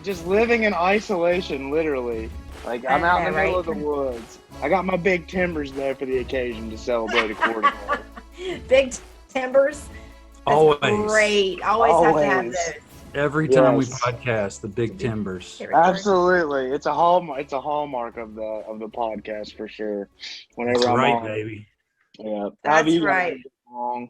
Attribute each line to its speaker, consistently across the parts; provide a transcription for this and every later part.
Speaker 1: Just living in isolation, literally. Like, I'm
Speaker 2: I
Speaker 1: out in
Speaker 2: know,
Speaker 1: the middle
Speaker 2: right?
Speaker 1: of the woods. I got my big timbers there for the occasion to celebrate accordingly.
Speaker 2: Big timbers. That's
Speaker 3: Always.
Speaker 2: great. Always have to have
Speaker 1: Always.
Speaker 2: those.
Speaker 3: Every time we
Speaker 1: Yes.
Speaker 3: podcast, the big
Speaker 2: Did you
Speaker 3: timbers.
Speaker 2: hit record?
Speaker 1: Absolutely. It's a hallmark. It's a hallmark of the podcast for sure. Whenever
Speaker 3: That's
Speaker 1: I'm
Speaker 3: right,
Speaker 1: on.
Speaker 3: baby.
Speaker 1: Yeah. How have
Speaker 2: That's
Speaker 1: you guys
Speaker 2: right.
Speaker 1: been along?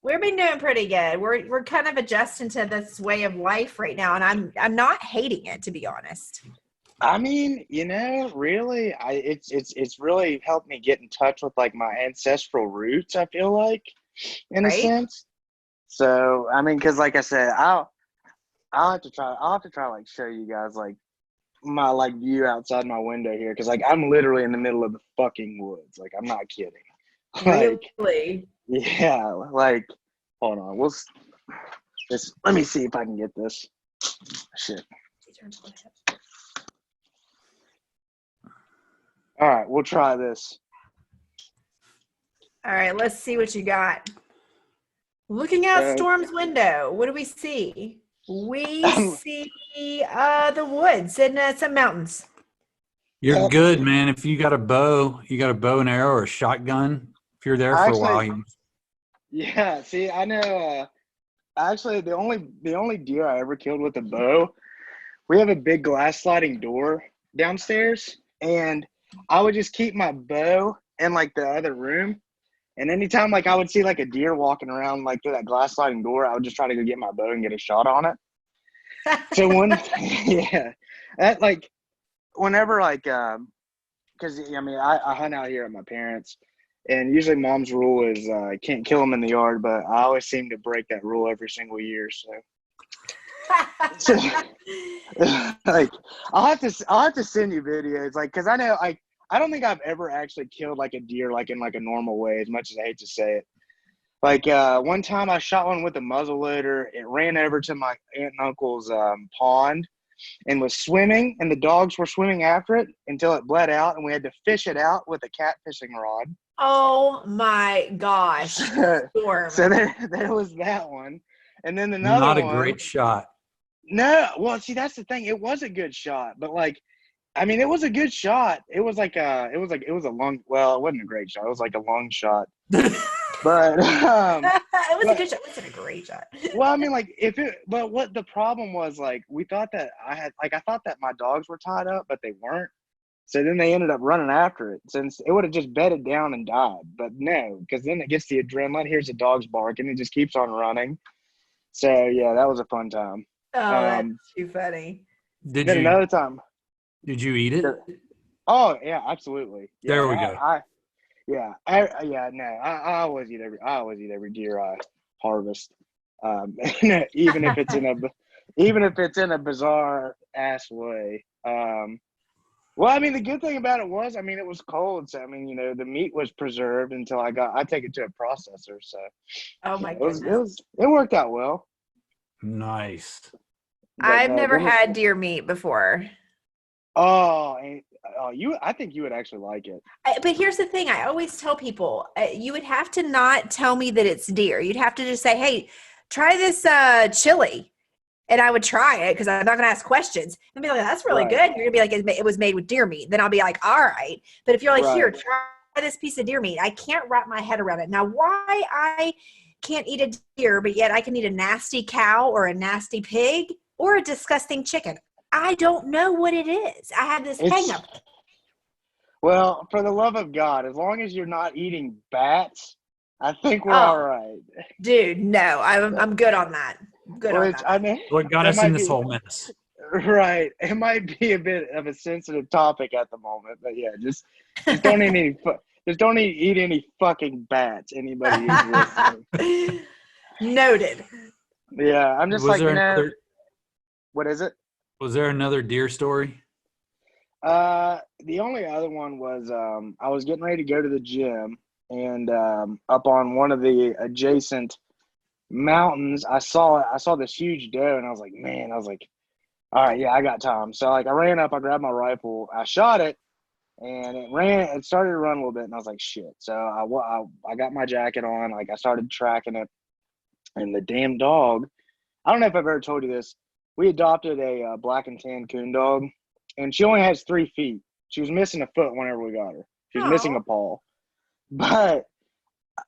Speaker 2: We've been doing pretty good. We're kind of adjusting to this way of life right now, and I'm not hating it, to be honest.
Speaker 1: I mean, really, it's really helped me get in touch with like my ancestral roots. I feel like, in a
Speaker 2: Right?
Speaker 1: sense. So I mean, because like I said, I'll have to try. I'll have to try like show you guys like my like view outside my window here, because like I'm literally in the middle of the fucking woods. Like I'm not kidding. Like
Speaker 2: Really?
Speaker 1: yeah, like hold on. Let me see if I can get this. Shit. All right, we'll try this.
Speaker 2: All right, let's see what you got. Looking out Storm's window, what do we see? We see the woods and some mountains.
Speaker 3: You're good, man. If you got a bow and arrow or a shotgun, if you're there for a while.
Speaker 1: Yeah, see, I know. Actually, the only deer I ever killed with a bow, we have a big glass sliding door downstairs, and I would just keep my bow in like the other room. And anytime like I would see like a deer walking around like through that glass sliding door, I would just try to go get my bow and get a shot on it. So yeah, that like whenever like because I mean I hunt out here at my parents, and usually mom's rule is can't kill them in the yard, but I always seem to break that rule every single year. So like I'll have to send you videos, like, because I know I don't think I've ever actually killed like a deer like in like a normal way, as much as I hate to say it. Like one time I shot one with a muzzleloader. It ran over to my aunt and uncle's pond and was swimming, and the dogs were swimming after it until it bled out, and we had to fish it out with a cat fishing rod.
Speaker 2: Oh my gosh. Storm.
Speaker 1: So there was that one. And then another
Speaker 3: Not a
Speaker 1: one.
Speaker 3: great shot.
Speaker 1: No, well, see, that's the thing. It was a good shot, but like, I mean, it was a good shot. It was a long, well, it wasn't a great shot. It was like a long shot. But
Speaker 2: it was a good shot. It wasn't a great shot.
Speaker 1: Well, I mean, like but what the problem was, like, we thought that I thought that my dogs were tied up, but they weren't. So then they ended up running after it, since it would have just bedded down and died. But no, because then it gets the adrenaline. Here's the dogs barking. It just keeps on running. So yeah, that was a fun time.
Speaker 2: Oh, that's too funny.
Speaker 1: Another time.
Speaker 3: Did you eat it?
Speaker 1: Oh yeah, absolutely. Yeah,
Speaker 3: there we go.
Speaker 1: I always eat every deer I harvest, even if it's in a bizarre ass way. Well, I mean, the good thing about it was, I mean, it was cold, so I mean, the meat was preserved until I take it to a processor. So,
Speaker 2: oh my goodness,
Speaker 1: it worked out well.
Speaker 3: Nice.
Speaker 2: I've never had deer meat before.
Speaker 1: I think you would actually like it.
Speaker 2: But here's the thing. I always tell people, you would have to not tell me that it's deer. You'd have to just say, hey, try this chili. And I would try it, because I'm not going to ask questions. And be like, that's really good. You're going to be like, it was made with deer meat. Then I'll be like, all right. But if you're like, here, try this piece of deer meat, I can't wrap my head around it. Now, why I can't eat a deer, but yet I can eat a nasty cow or a nasty pig or a disgusting chicken, I don't know what it is. I have this hang up.
Speaker 1: Well, for the love of God, as long as you're not eating bats, I think we're all right.
Speaker 2: Dude, no, I'm good on that. Good on that.
Speaker 1: I mean,
Speaker 3: what got us in this whole mess?
Speaker 1: Right. It might be a bit of a sensitive topic at the moment, but yeah, just don't eat any fucking bats. Anybody who's listening.
Speaker 2: Noted.
Speaker 1: Yeah, I'm just what is it?
Speaker 3: Was there another deer story?
Speaker 1: The only other one was I was getting ready to go to the gym, and up on one of the adjacent mountains, I saw this huge doe, and I was like, all right, yeah, I got time. So like I ran up, I grabbed my rifle, I shot it, and it started to run a little bit, and I was like, shit. So I got my jacket on, like I started tracking it, and the damn dog, I don't know if I've ever told you this, we adopted a black and tan coon dog, and she only has 3 feet. She was missing a foot whenever we got her. She was missing a paw, but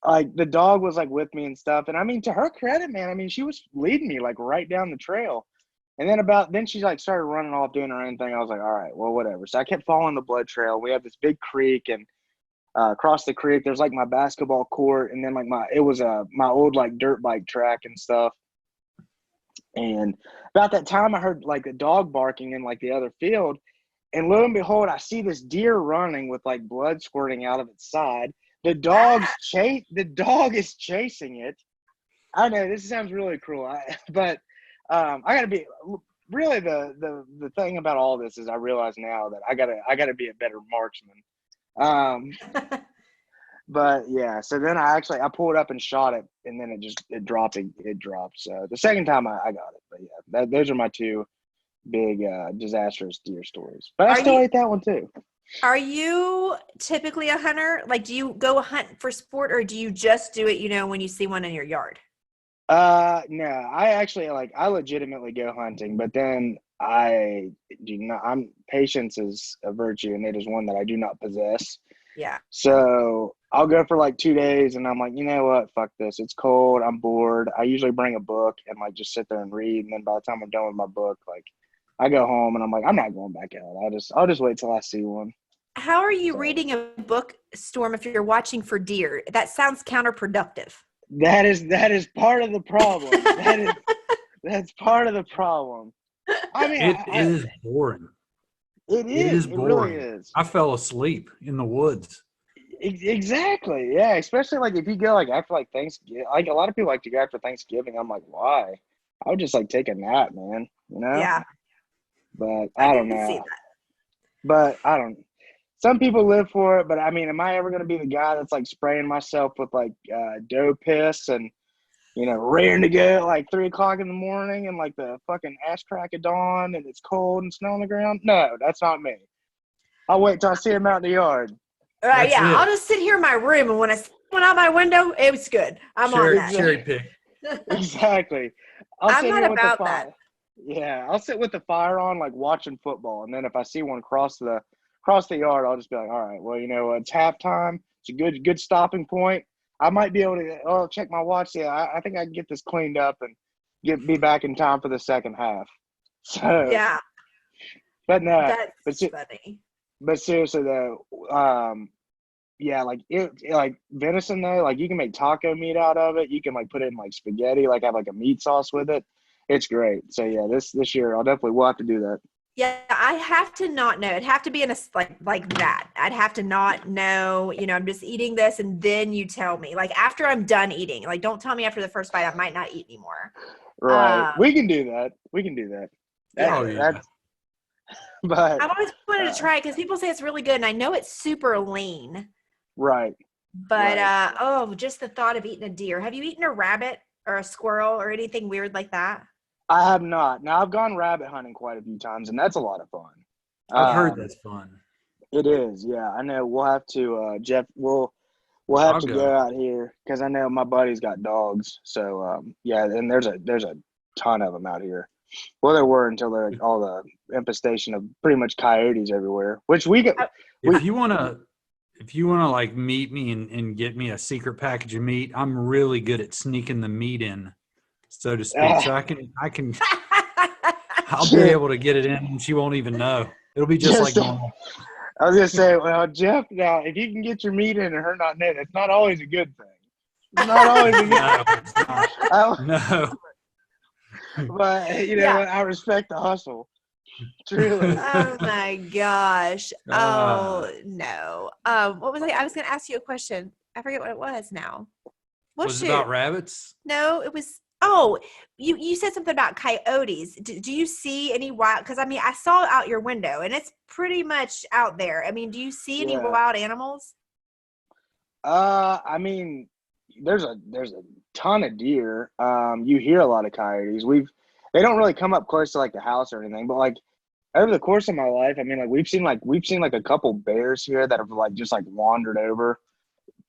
Speaker 1: like the dog was like with me and stuff. And I mean, to her credit, man, I mean, she was leading me like right down the trail. And then she like started running off doing her own thing. I was like, all right, well, whatever. So I kept following the blood trail. We have this big creek, and across the creek, there's like my basketball court, and then like my old like dirt bike track and stuff. And about that time, I heard like a dog barking in like the other field, and lo and behold, I see this deer running with like blood squirting out of its side. The dog is chasing it. I know this sounds really cruel, but I gotta be really the thing about all this is I realize now that I gotta be a better marksman. But yeah, so then I pulled up and shot it, and then it dropped. So the second time I got it, but yeah, those are my 2 big disastrous deer stories. But I still ate that one too.
Speaker 2: Are you typically a hunter? Like, do you go hunt for sport, or do you just do it, when you see one in your yard?
Speaker 1: No, I actually I legitimately go hunting, but then I do not. Patience is a virtue, and it is one that I do not possess.
Speaker 2: Yeah.
Speaker 1: So I'll go for like 2 days, and I'm like, you know what? Fuck this. It's cold. I'm bored. I usually bring a book and like just sit there and read. And then by the time I'm done with my book, like I go home and I'm like, I'm not going back out. I'll just wait till I see one.
Speaker 2: How are you reading a book, Storm, if you're watching for deer? That sounds counterproductive.
Speaker 1: That is part of the problem. That's part of the problem. I mean,
Speaker 3: it is boring.
Speaker 1: It is boring. It really is.
Speaker 3: I fell asleep in the woods.
Speaker 1: Exactly. Yeah. Especially like if you go like after like Thanksgiving, like a lot of people like to go after Thanksgiving. I'm like, why? I would just like take a nap, man.
Speaker 2: Yeah.
Speaker 1: But I don't know. But I don't. Some people live for it, but I mean, am I ever going to be the guy that's like spraying myself with like doe piss and, raring to go at like 3 o'clock in the morning and like the fucking ass crack of dawn and it's cold and snow on the ground? No, that's not me. I'll wait till I see him out in the yard.
Speaker 2: Right, yeah. I'll just sit here in my room, and when I see one out my window, it was good. I'm on that.
Speaker 3: Cherry pick.
Speaker 1: Exactly.
Speaker 2: I'm not about that.
Speaker 1: Yeah, I'll sit with the fire on, like watching football, and then if I see one cross the yard, I'll just be like, all right, well, it's halftime. It's a good stopping point. I might be able to check my watch. Yeah, I think I can get this cleaned up and be back in time for the second half. So
Speaker 2: yeah,
Speaker 1: but no,
Speaker 2: that's funny.
Speaker 1: But seriously though, yeah, like venison though, like you can make taco meat out of it. You can like put it in like spaghetti, like have like a meat sauce with it. It's great. So yeah, this year we'll have to do that.
Speaker 2: Yeah, I have to not know. It'd have to be in a like that. I'd have to not know, I'm just eating this, and then you tell me. Like after I'm done eating. Like don't tell me after the first bite I might not eat anymore.
Speaker 1: Right. We can do that.
Speaker 2: Yeah.
Speaker 1: But
Speaker 2: I've always wanted to try it because people say it's really good, and I know it's super lean.
Speaker 1: Right.
Speaker 2: But just the thought of eating a deer. Have you eaten a rabbit or a squirrel or anything weird like that?
Speaker 1: I have not. Now I've gone rabbit hunting quite a few times, and that's a lot of fun.
Speaker 3: I've heard that's fun.
Speaker 1: It is, yeah. I know. We'll have to, Jeff. We'll have to go out here because I know my buddy's got dogs. So yeah, and there's a ton of them out here. Well, there were until they're all the infestation of pretty much coyotes everywhere. Which we get.
Speaker 3: If you wanna like meet me and get me a secret package of meat, I'm really good at sneaking the meat in, so to speak. So I'll be able to get it in and she won't even know. It'll be just like normal.
Speaker 1: I was gonna say, well, Jeff, now if you can get your meat in and her not know, it's not always a good thing. It's not always a good thing.
Speaker 3: No.
Speaker 1: But I respect the hustle. Truly.
Speaker 2: Oh my gosh. Oh no. What was I was gonna ask you a question. I forget what it was now.
Speaker 3: Was it about rabbits?
Speaker 2: No, it was you said something about coyotes. Do you see any wild? Because I mean, I saw out your window, and it's pretty much out there. I mean, do you see any wild animals?
Speaker 1: I mean, there's a ton of deer. You hear a lot of coyotes. They don't really come up close to like the house or anything, but like over the course of my life, I mean, like we've seen like a couple bears here that have like just like wandered over.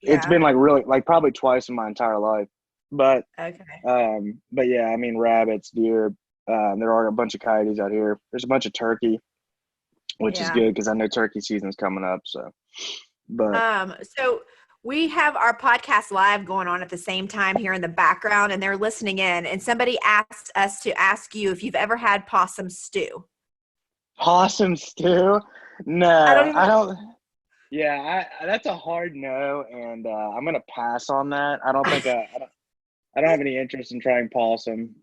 Speaker 1: Yeah. It's been like really like probably twice in my entire life. But
Speaker 2: okay.
Speaker 1: But yeah, I mean rabbits, deer, There are a bunch of coyotes out here. There's a bunch of turkey, which is
Speaker 2: Yeah.
Speaker 1: good because I know turkey season's coming up. So, but
Speaker 2: So we have our podcast live going on at the same time here in the background, and they're listening in. And somebody asked us to ask you if you've ever had possum stew.
Speaker 1: possum stew? No,
Speaker 2: I don't even.
Speaker 1: I don't. Yeah, that's a hard no, and I'm gonna pass on that. I don't think I don't have any interest in trying possum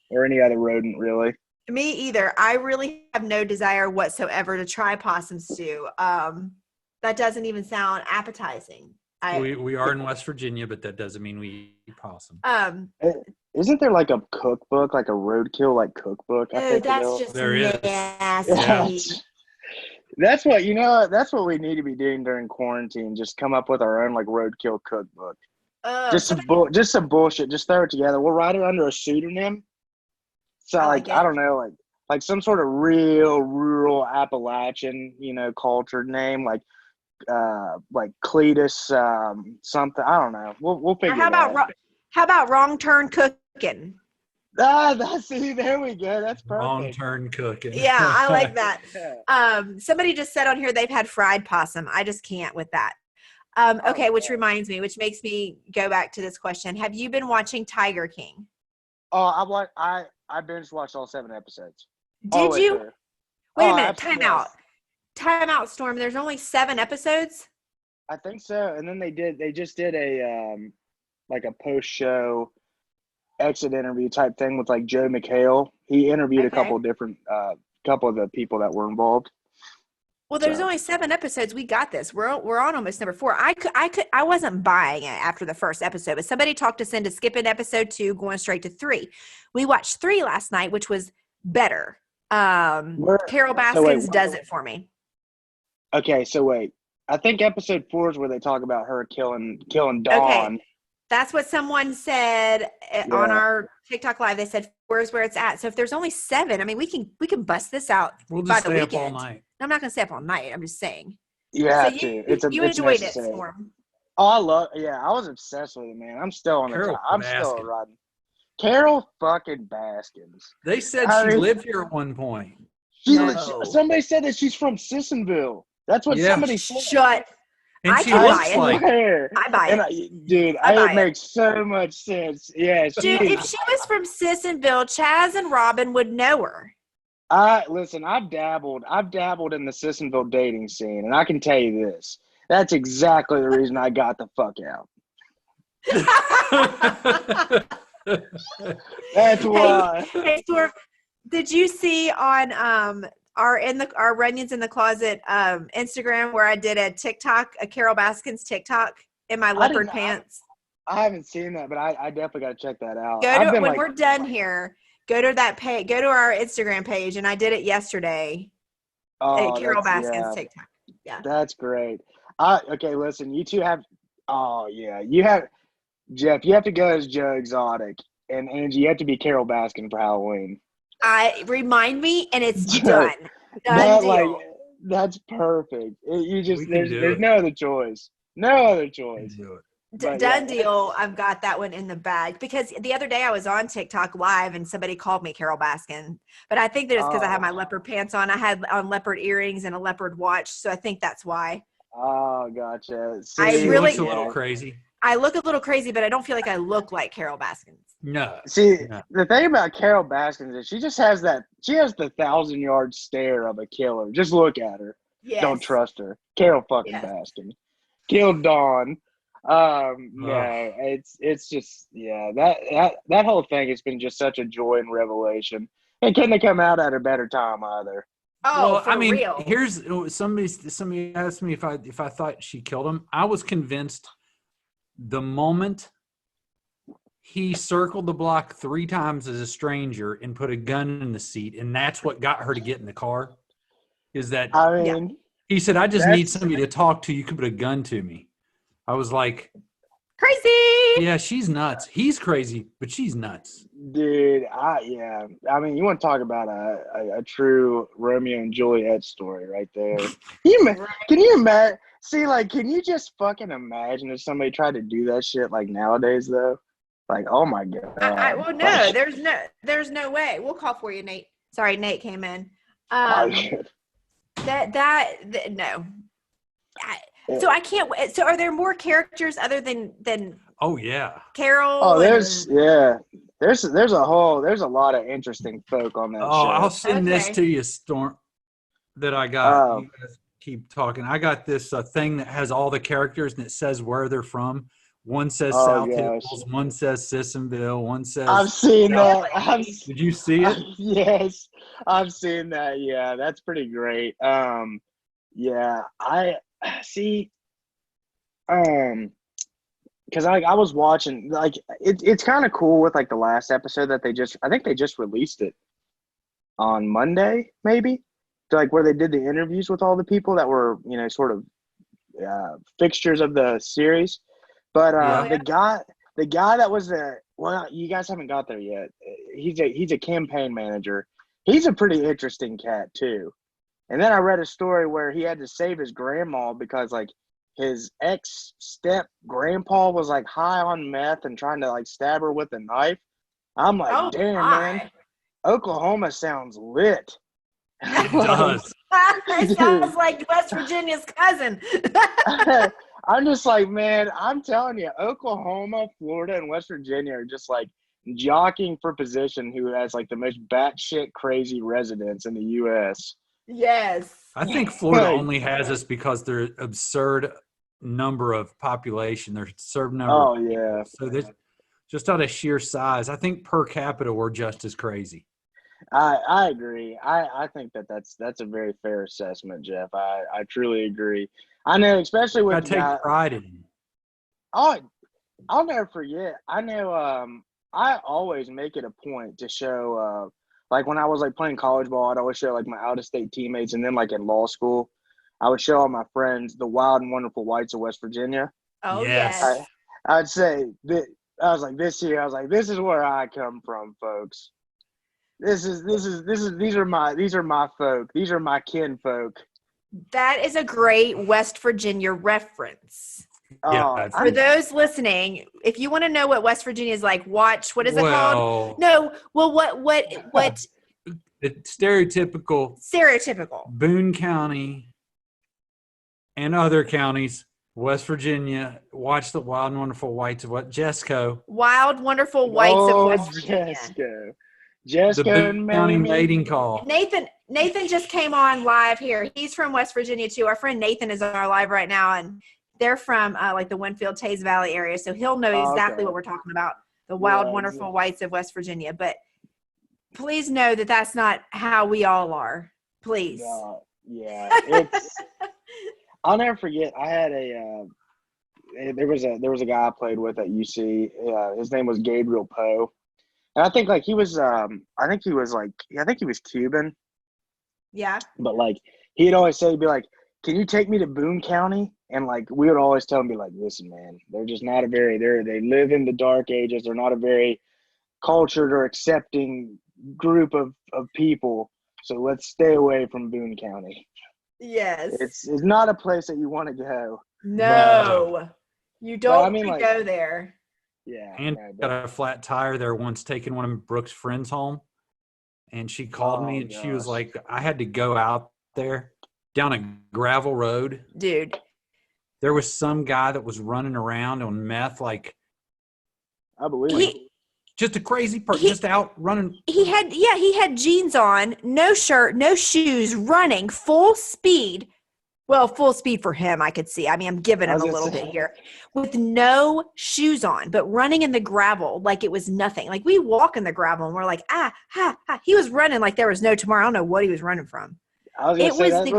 Speaker 1: or any other rodent really.
Speaker 2: Me either. I really have no desire whatsoever to try possum stew. That doesn't even sound appetizing.
Speaker 3: We are in West Virginia, but that doesn't mean we eat possum.
Speaker 1: Isn't there like a cookbook, like a roadkill like cookbook? I think
Speaker 2: that's just
Speaker 3: There is.
Speaker 2: nasty.
Speaker 3: Yeah.
Speaker 1: That's what we need to be doing during quarantine. Just come up with our own like roadkill cookbook. Just some bullshit. Just throw it together. We'll write it under a pseudonym. So
Speaker 2: I like it.
Speaker 1: I don't know, like some sort of real rural Appalachian, cultured name, like Cletus something. I don't know. We'll figure it out.
Speaker 2: How about wrong turn cooking?
Speaker 1: See, there we go. That's perfect.
Speaker 3: Wrong turn cooking.
Speaker 2: Yeah, I like that.
Speaker 1: Yeah.
Speaker 2: Somebody just said on here they've had fried possum. I just can't with that. Okay, which reminds me, which makes me go back to this question. Have you been watching Tiger King?
Speaker 1: Oh, I binge watched all 7 episodes.
Speaker 2: Did you?
Speaker 1: Through.
Speaker 2: Wait a minute.
Speaker 1: Absolutely.
Speaker 2: Time out, Storm. There's only 7 episodes?
Speaker 1: I think so. And then they just did a like a post-show exit interview type thing with like Joe McHale. He interviewed a couple of different couple of the people that were involved.
Speaker 2: Well, there's only 7 episodes. We got this. We're on almost number 4. I wasn't buying it after the first episode, but somebody talked us into skipping episode 2, going straight to 3. We watched 3 last night, which was better. Carol Baskins does it for me.
Speaker 1: Okay, so wait. I think episode 4 is where they talk about her killing Dawn.
Speaker 2: Okay. That's what someone said on our TikTok live. They said, "Where's where it's at?" So if there's only 7, I mean, we can bust this out.
Speaker 3: We'll just
Speaker 2: by the
Speaker 3: stay
Speaker 2: weekend.
Speaker 3: up all night.
Speaker 2: I'm not going to stay up all night. I'm just saying.
Speaker 1: You have to.
Speaker 2: You enjoyed it, Storm.
Speaker 1: Oh, I was obsessed with it, man. I'm still on the top. I'm still riding. Carol fucking Baskins.
Speaker 3: They said she lived here at one point.
Speaker 1: Somebody said that she's from Sissonville. That's what somebody said.
Speaker 2: Shut.
Speaker 3: And
Speaker 2: I
Speaker 3: she
Speaker 2: can
Speaker 3: looks
Speaker 2: buy
Speaker 3: like
Speaker 2: it. I buy it.
Speaker 1: It makes so much sense. Yeah,
Speaker 2: dude, if she was from Sissonville, Chaz and Robin would know her.
Speaker 1: Listen, I've dabbled in the Sissonville dating scene, and I can tell you this. That's exactly the reason I got the fuck out. That's why.
Speaker 2: Hey, Storm, did you see on our Runions in the Closet Instagram where I did a Carol Baskins TikTok in my leopard pants?
Speaker 1: I haven't seen that, but I definitely got to check that out.
Speaker 2: When we're done here, go to that page, go to our Instagram page, and I did it yesterday. Carol Baskins TikTok. Yeah,
Speaker 1: that's great. Okay, listen, you two have. Oh yeah, you have Jeff. You have to go as Joe Exotic, and Angie, you have to be Carol Baskin for Halloween.
Speaker 2: Remind me, and it's done. Done deal.
Speaker 1: That's perfect. There's no other choice. No other choice.
Speaker 2: Done deal. I've got that one in the bag because the other day I was on TikTok live and somebody called me Carol Baskin, but I think that it's because I had my leopard pants on. I had on leopard earrings and a leopard watch, so I think that's why.
Speaker 1: Oh, gotcha.
Speaker 3: She looks a little crazy.
Speaker 2: I look a little crazy, but I don't feel like I look like Carol Baskins.
Speaker 3: No.
Speaker 1: The thing about Carol Baskins is she has the 1,000-yard stare of a killer. Just look at her. Yes. Don't trust her. Carol fucking Baskin. Killed Dawn. No, it's just, that whole thing has been just such a joy and revelation. It couldn't have come out at a better time either.
Speaker 2: Oh, well, for real.
Speaker 3: Here's somebody asked me if I thought she killed him. I was convinced the moment he circled the block 3 times as a stranger and put a gun in the seat, and that's what got her to get in the car. Is that he said, "I just need somebody to talk to. You can put a gun to me." I was like,
Speaker 2: crazy.
Speaker 3: Yeah, she's nuts. He's crazy, but she's nuts.
Speaker 1: Dude, I mean, you want to talk about a true Romeo and Juliet story right there. Can you imagine? See, like, can you just fucking imagine if somebody tried to do that shit like nowadays, though? Like, oh my god.
Speaker 2: Well, no, there's no way. We'll call for you, Nate. Sorry, Nate came in.
Speaker 1: Like,
Speaker 2: No. So I can't. So are there more characters other than
Speaker 3: Oh yeah.
Speaker 2: Carol?
Speaker 1: oh, there's a lot of interesting folk on that
Speaker 3: Oh,
Speaker 1: show.
Speaker 3: I'll send this
Speaker 2: Okay.
Speaker 3: to you, Storm. That I got.
Speaker 1: Oh.
Speaker 3: You guys keep talking. I got this thing that has all the characters and it says where they're from. One says
Speaker 1: Oh,
Speaker 3: South
Speaker 1: gosh.
Speaker 3: Hills. One says Sissonville. One says.
Speaker 1: I've seen that.
Speaker 2: Really?
Speaker 3: Did you see it?
Speaker 1: Yes, I've seen that. Yeah, that's pretty great. Yeah, I see. Because I was watching, like, it's kind of cool with like the last episode that I think they just released it on Monday, maybe, like where they did the interviews with all the people that were, sort of fixtures of the series. But
Speaker 3: Yeah.
Speaker 1: the guy that was there, well, you guys haven't got there yet. He's a campaign manager. He's a pretty interesting cat too. And then I read a story where he had to save his grandma because like his ex-step grandpa was like high on meth and trying to like stab her with a knife. I'm like,
Speaker 2: Oh,
Speaker 1: damn,
Speaker 2: my.
Speaker 1: man, Oklahoma sounds lit.
Speaker 3: It does.
Speaker 2: It sounds like West Virginia's cousin.
Speaker 1: I'm just like, man, I'm telling you, Oklahoma, Florida, and West Virginia are just like jockeying for position who has like the most batshit crazy residents in the U.S.
Speaker 2: Yes.
Speaker 3: I think Florida only has us because they're absurd number of population. They're absurd number.
Speaker 1: Oh,
Speaker 3: of people.
Speaker 1: yeah.
Speaker 3: So there's just out of sheer size. I think per capita we're just as crazy.
Speaker 1: I agree. I think that's a very fair assessment, Jeff. I truly agree. I know, especially
Speaker 3: I
Speaker 1: with
Speaker 3: take pride in it.
Speaker 1: I'll never forget. I know I always make it a point to show like when I was like playing college ball, I'd always show like my out of state teammates, and then like in law school, I would show all my friends the wild and wonderful whites of West Virginia.
Speaker 2: Oh,
Speaker 3: Yes.
Speaker 2: yes.
Speaker 1: I'd say that I was like this year, I was like, this is where I come from, folks. These are my folk. These are my kinfolk.
Speaker 2: That is a great West Virginia reference.
Speaker 3: Yeah.
Speaker 2: For those listening, if you want to know what West Virginia is like, watch, what is it called? No, well, what
Speaker 3: It's stereotypical
Speaker 2: stereotypical.
Speaker 3: Boone County and other counties, West Virginia. Watch the Wild and Wonderful Whites of what Jesco.
Speaker 2: Wild, wonderful whites of West Virginia.
Speaker 1: Jesco
Speaker 3: The Boone
Speaker 1: and
Speaker 3: County
Speaker 1: Mamie.
Speaker 3: mating call.
Speaker 2: Nathan just came on live here. He's from West Virginia too. Our friend Nathan is on our live right now, and they're from like the Winfield Taze Valley area, so he'll know exactly what we're talking about. The wild, wonderful whites of West Virginia. But please know that that's not how we all are. Please.
Speaker 1: It's. I'll never forget. I had there was a guy I played with at UC. His name was Gabriel Poe. And I think like he was Cuban.
Speaker 2: Yeah.
Speaker 1: But like he'd always say, he'd be like, "Can you take me to Boone County?" And like we would always tell him, be like, "Listen, man, they're just not they live in the dark ages. They're not a very cultured or accepting group of people. So let's stay away from Boone County."
Speaker 2: Yes.
Speaker 1: It's not a place that you want to go.
Speaker 2: No. You don't
Speaker 1: like,
Speaker 2: go there.
Speaker 1: Yeah.
Speaker 3: And got a flat tire there once, taking one of Brooke's friends home. And she called me and she was like, I had to go out there down a gravel road.
Speaker 2: Dude.
Speaker 3: There was some guy that was running around on meth, like
Speaker 1: I believe
Speaker 3: just a crazy person, just out running.
Speaker 2: He had jeans on, no shirt, no shoes, running full speed. Well, full speed for him, I could see. I mean, I'm giving him a little bit here. With no shoes on, but running in the gravel like it was nothing. Like we walk in the gravel and we're like, He was running like there was no tomorrow. I don't know what he was running from.
Speaker 1: I was gonna say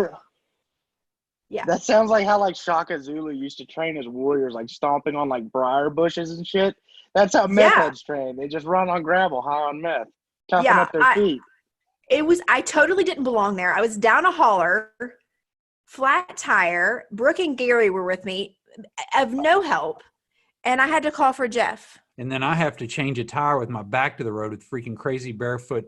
Speaker 1: that sounds like how like Shaka Zulu used to train his warriors, like stomping on like briar bushes and shit. That's how meth heads train. They just run on gravel, high on meth, toughen up their feet.
Speaker 2: I totally didn't belong there. I was down a holler, flat tire. Brooke and Gary were with me, of no help, and I had to call for Jeff.
Speaker 3: And then I have to change a tire with my back to the road with freaking crazy barefoot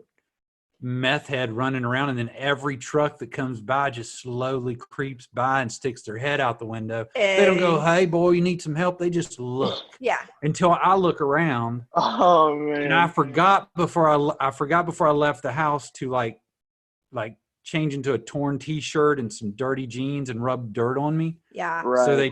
Speaker 3: meth head running around, and then every truck that comes by just slowly creeps by and sticks their head out the window. They don't go, "Hey, boy, you need some help." They just look.
Speaker 2: Yeah.
Speaker 3: Until I look around,
Speaker 1: Oh man!
Speaker 3: and I forgot before I left the house to like change into a torn T-shirt and some dirty jeans and rub dirt on me.
Speaker 2: Yeah.
Speaker 1: Right.
Speaker 3: So they're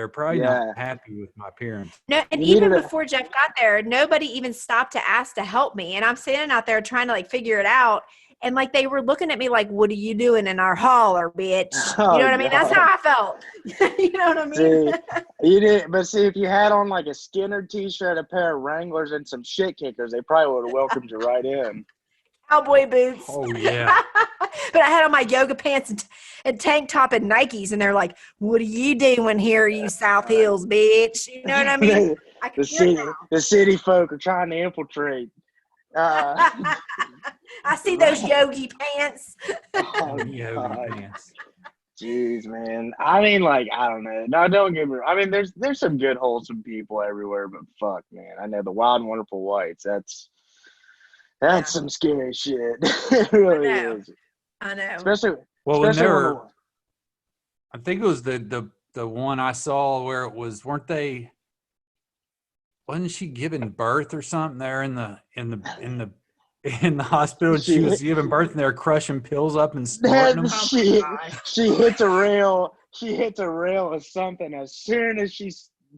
Speaker 3: probably
Speaker 1: Yeah.
Speaker 3: not happy with my appearance.
Speaker 2: No, and
Speaker 1: You
Speaker 2: even
Speaker 1: needed a-
Speaker 2: before Jeff got there, nobody even stopped to ask to help me. And I'm standing out there trying to like figure it out. And like they were looking at me like, "What are you doing in our holler, bitch?"
Speaker 1: Oh,
Speaker 2: you know what I mean? That's
Speaker 1: God.
Speaker 2: how I felt. You know what I mean?
Speaker 1: See, you didn't, but see, if you had on like a Skinner T-shirt, a pair of Wranglers, and some shit kickers, they probably would have welcomed you right in.
Speaker 2: Cowboy boots.
Speaker 3: Oh yeah.
Speaker 2: But I had on my yoga pants and tank top and Nikes, and they're like, "What are you doing here, you South Hills, bitch?" You know what I mean? I can hear it now.
Speaker 1: The city folk are trying to infiltrate.
Speaker 2: I see those yogi pants.
Speaker 1: Oh,
Speaker 3: Yogi
Speaker 1: God.
Speaker 3: pants.
Speaker 1: Jeez, man. I mean, like, I don't know. No, don't get me wrong. I mean, there's some good, wholesome people everywhere, but fuck, man. I know the Wild and Wonderful Whites. That's some scary shit. It really
Speaker 2: I know.
Speaker 1: is.
Speaker 2: I know.
Speaker 1: Especially
Speaker 3: Well, when
Speaker 1: especially
Speaker 3: they
Speaker 1: when
Speaker 3: were, I think it was the one I saw where it was, wasn't she giving birth or something there in the hospital, and she was giving birth and they're crushing pills up and snorting them?
Speaker 1: she hits a rail. She hits a rail of something as soon as she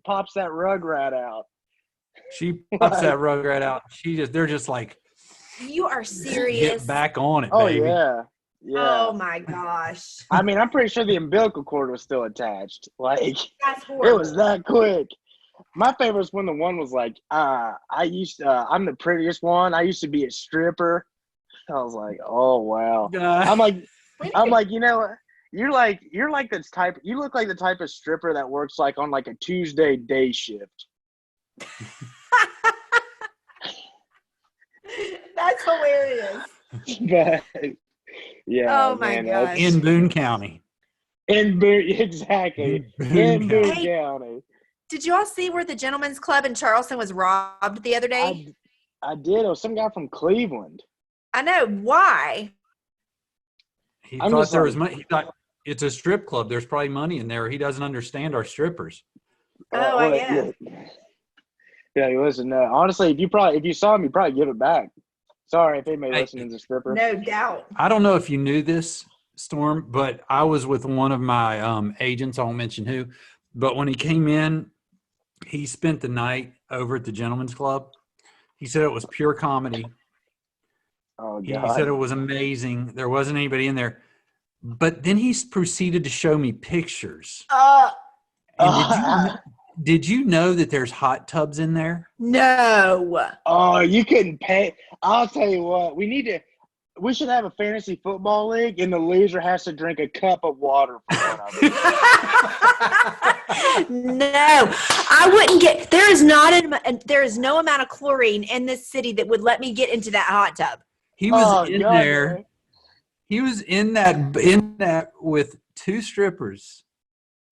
Speaker 1: pops that Rugrat out.
Speaker 3: She pops that Rugrat out. They're just like,
Speaker 2: You are serious.
Speaker 3: get back on it,
Speaker 1: Oh
Speaker 3: baby.
Speaker 1: yeah.
Speaker 2: Oh my gosh.
Speaker 1: I mean, I'm pretty sure the umbilical cord was still attached. Like,
Speaker 2: That's horrible.
Speaker 1: it was that quick. My favorite was when the one was like, I'm the prettiest one. I used to be a stripper. I was like, oh wow. I'm like, you know, you're like this type. You look like the type of stripper that works like on like a Tuesday day shift.
Speaker 2: That's hilarious.
Speaker 1: But yeah.
Speaker 2: Oh my
Speaker 1: man,
Speaker 2: gosh.
Speaker 3: In Boone County.
Speaker 1: Exactly. In Boone
Speaker 2: Hey,
Speaker 1: County.
Speaker 2: did you all see where the Gentlemen's Club in Charleston was robbed the other day?
Speaker 1: I did. It was some guy from Cleveland.
Speaker 2: I know. Why?
Speaker 3: He
Speaker 1: I'm
Speaker 3: thought
Speaker 1: just
Speaker 3: there
Speaker 1: like-
Speaker 3: was money. He thought it's a strip club. There's probably money in there. He doesn't understand our strippers.
Speaker 2: I guess.
Speaker 1: Yeah, listen. Honestly, if you saw him, you'd probably give it back. Sorry if anybody listening is a stripper.
Speaker 2: No doubt.
Speaker 3: I don't know if you knew this, Storm, but I was with one of my agents. I won't mention who, but when he came in, he spent the night over at the Gentlemen's Club. He said it was pure comedy.
Speaker 1: Oh
Speaker 3: He
Speaker 1: God.
Speaker 3: said it was amazing. There wasn't anybody in there. But then he proceeded to show me pictures. And did you know that there's hot tubs in there?
Speaker 2: No.
Speaker 1: Oh, you couldn't pay. I'll tell you what. We should have a fantasy football league, and the loser has to drink a cup of water for one of it.
Speaker 2: No, I wouldn't get. There is no amount of chlorine in this city that would let me get into that hot tub.
Speaker 3: He was in
Speaker 1: God,
Speaker 3: there.
Speaker 1: man.
Speaker 3: He was in that with two strippers.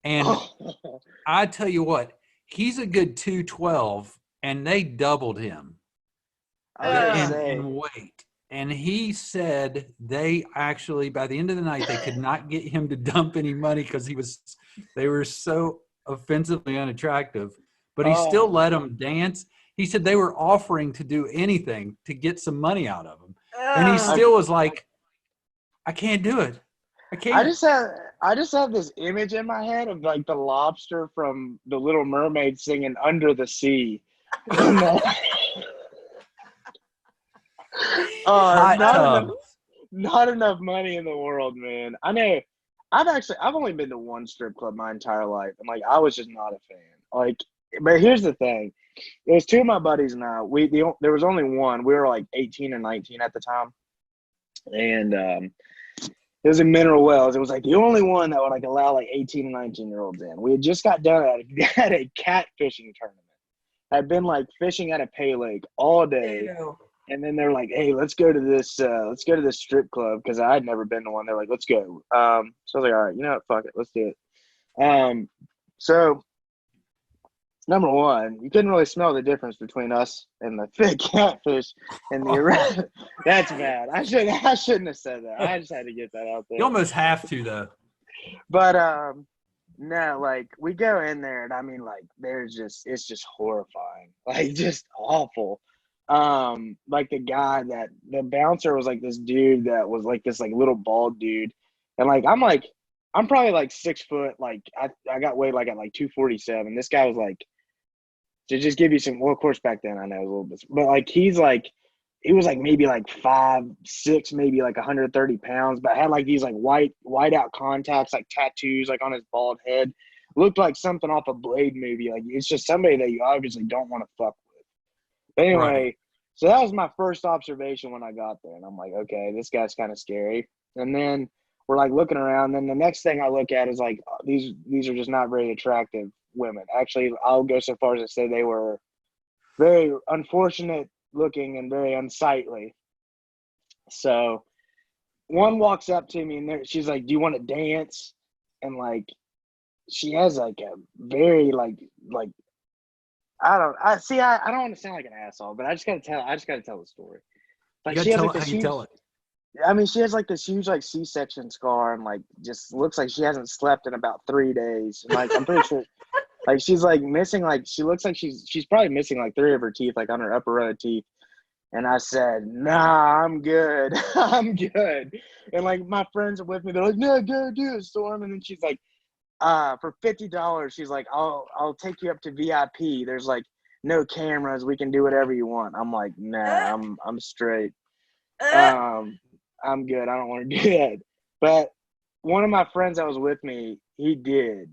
Speaker 3: And I tell you what, he's a good 212, and they doubled him in weight. And he said they actually, by the end of the night, they could not get him to dump any money because they were so offensively unattractive. But he still let them dance. He said they were offering to do anything to get some money out of him. And he still was like, I can't do it. I can't.
Speaker 1: I just have this image in my head of like the lobster from The Little Mermaid singing "Under the Sea." Not enough money in the world, man. I know. I've only been to one strip club my entire life, and like I was just not a fan. Like, but here's the thing: it was two of my buddies and I. There was only one. We were like 18 or 19 at the time, and it was in Mineral Wells. It was like the only one that would like allow like 18 and 19-year-olds in. We had just got done at a cat fishing tournament. I'd been like fishing at a pay lake all day.
Speaker 2: Ew.
Speaker 1: And then they're like, "Hey, let's go to this strip club," because I had never been to one. They're like, "Let's go." So I was like, "All right, you know what? Fuck it, let's do it." So number one, you couldn't really smell the difference between us and the fake catfish and the That's bad. I shouldn't have said that. I just had to get that out
Speaker 3: You
Speaker 1: there.
Speaker 3: almost have to though.
Speaker 1: But no, like we go in there and I mean like it's just horrifying. Like just awful. Like the bouncer was like this dude that was like this like little bald dude. And I'm probably like 6 foot, like I got weighed like at like 247. This guy was like, to just give you some, well, of course back then I know a little bit, but like he was like maybe like 5'6", maybe like 130 pounds, but had like these like white out contacts, like tattoos, like on his bald head. Looked like something off a Blade movie. Like it's just somebody that you obviously don't want to fuck with. But anyway,
Speaker 3: Right.
Speaker 1: so that was my first observation when I got there, and I'm like, okay, this guy's kind of scary. And then we're like looking around. Then the next thing I look at is like these are just not very attractive women. Actually, I'll go so far as to say they were very unfortunate looking and very unsightly. So one walks up to me and she's like, "Do you want to dance?" And like she has like a very like I don't want to sound like an asshole, but I just gotta tell the story.
Speaker 3: You
Speaker 1: Like
Speaker 3: gotta
Speaker 1: she has
Speaker 3: tell
Speaker 1: like
Speaker 3: it
Speaker 1: this
Speaker 3: how you
Speaker 1: huge,
Speaker 3: tell it.
Speaker 1: I mean, she has like this huge like C-section scar and like just looks like she hasn't slept in about 3 days. And like I'm pretty sure like she's like missing, like she looks like she's probably missing like 3 of her teeth, like on her upper row of teeth. And I said, "Nah, I'm good. I'm good." And like my friends are with me, they're like, "No, go do it, Storm." And then she's like, for $50, she's like, I'll take you up to VIP. There's like no cameras. We can do whatever you want. I'm like, nah, I'm straight. I'm good. I don't want to do that. But one of my friends that was with me, he did.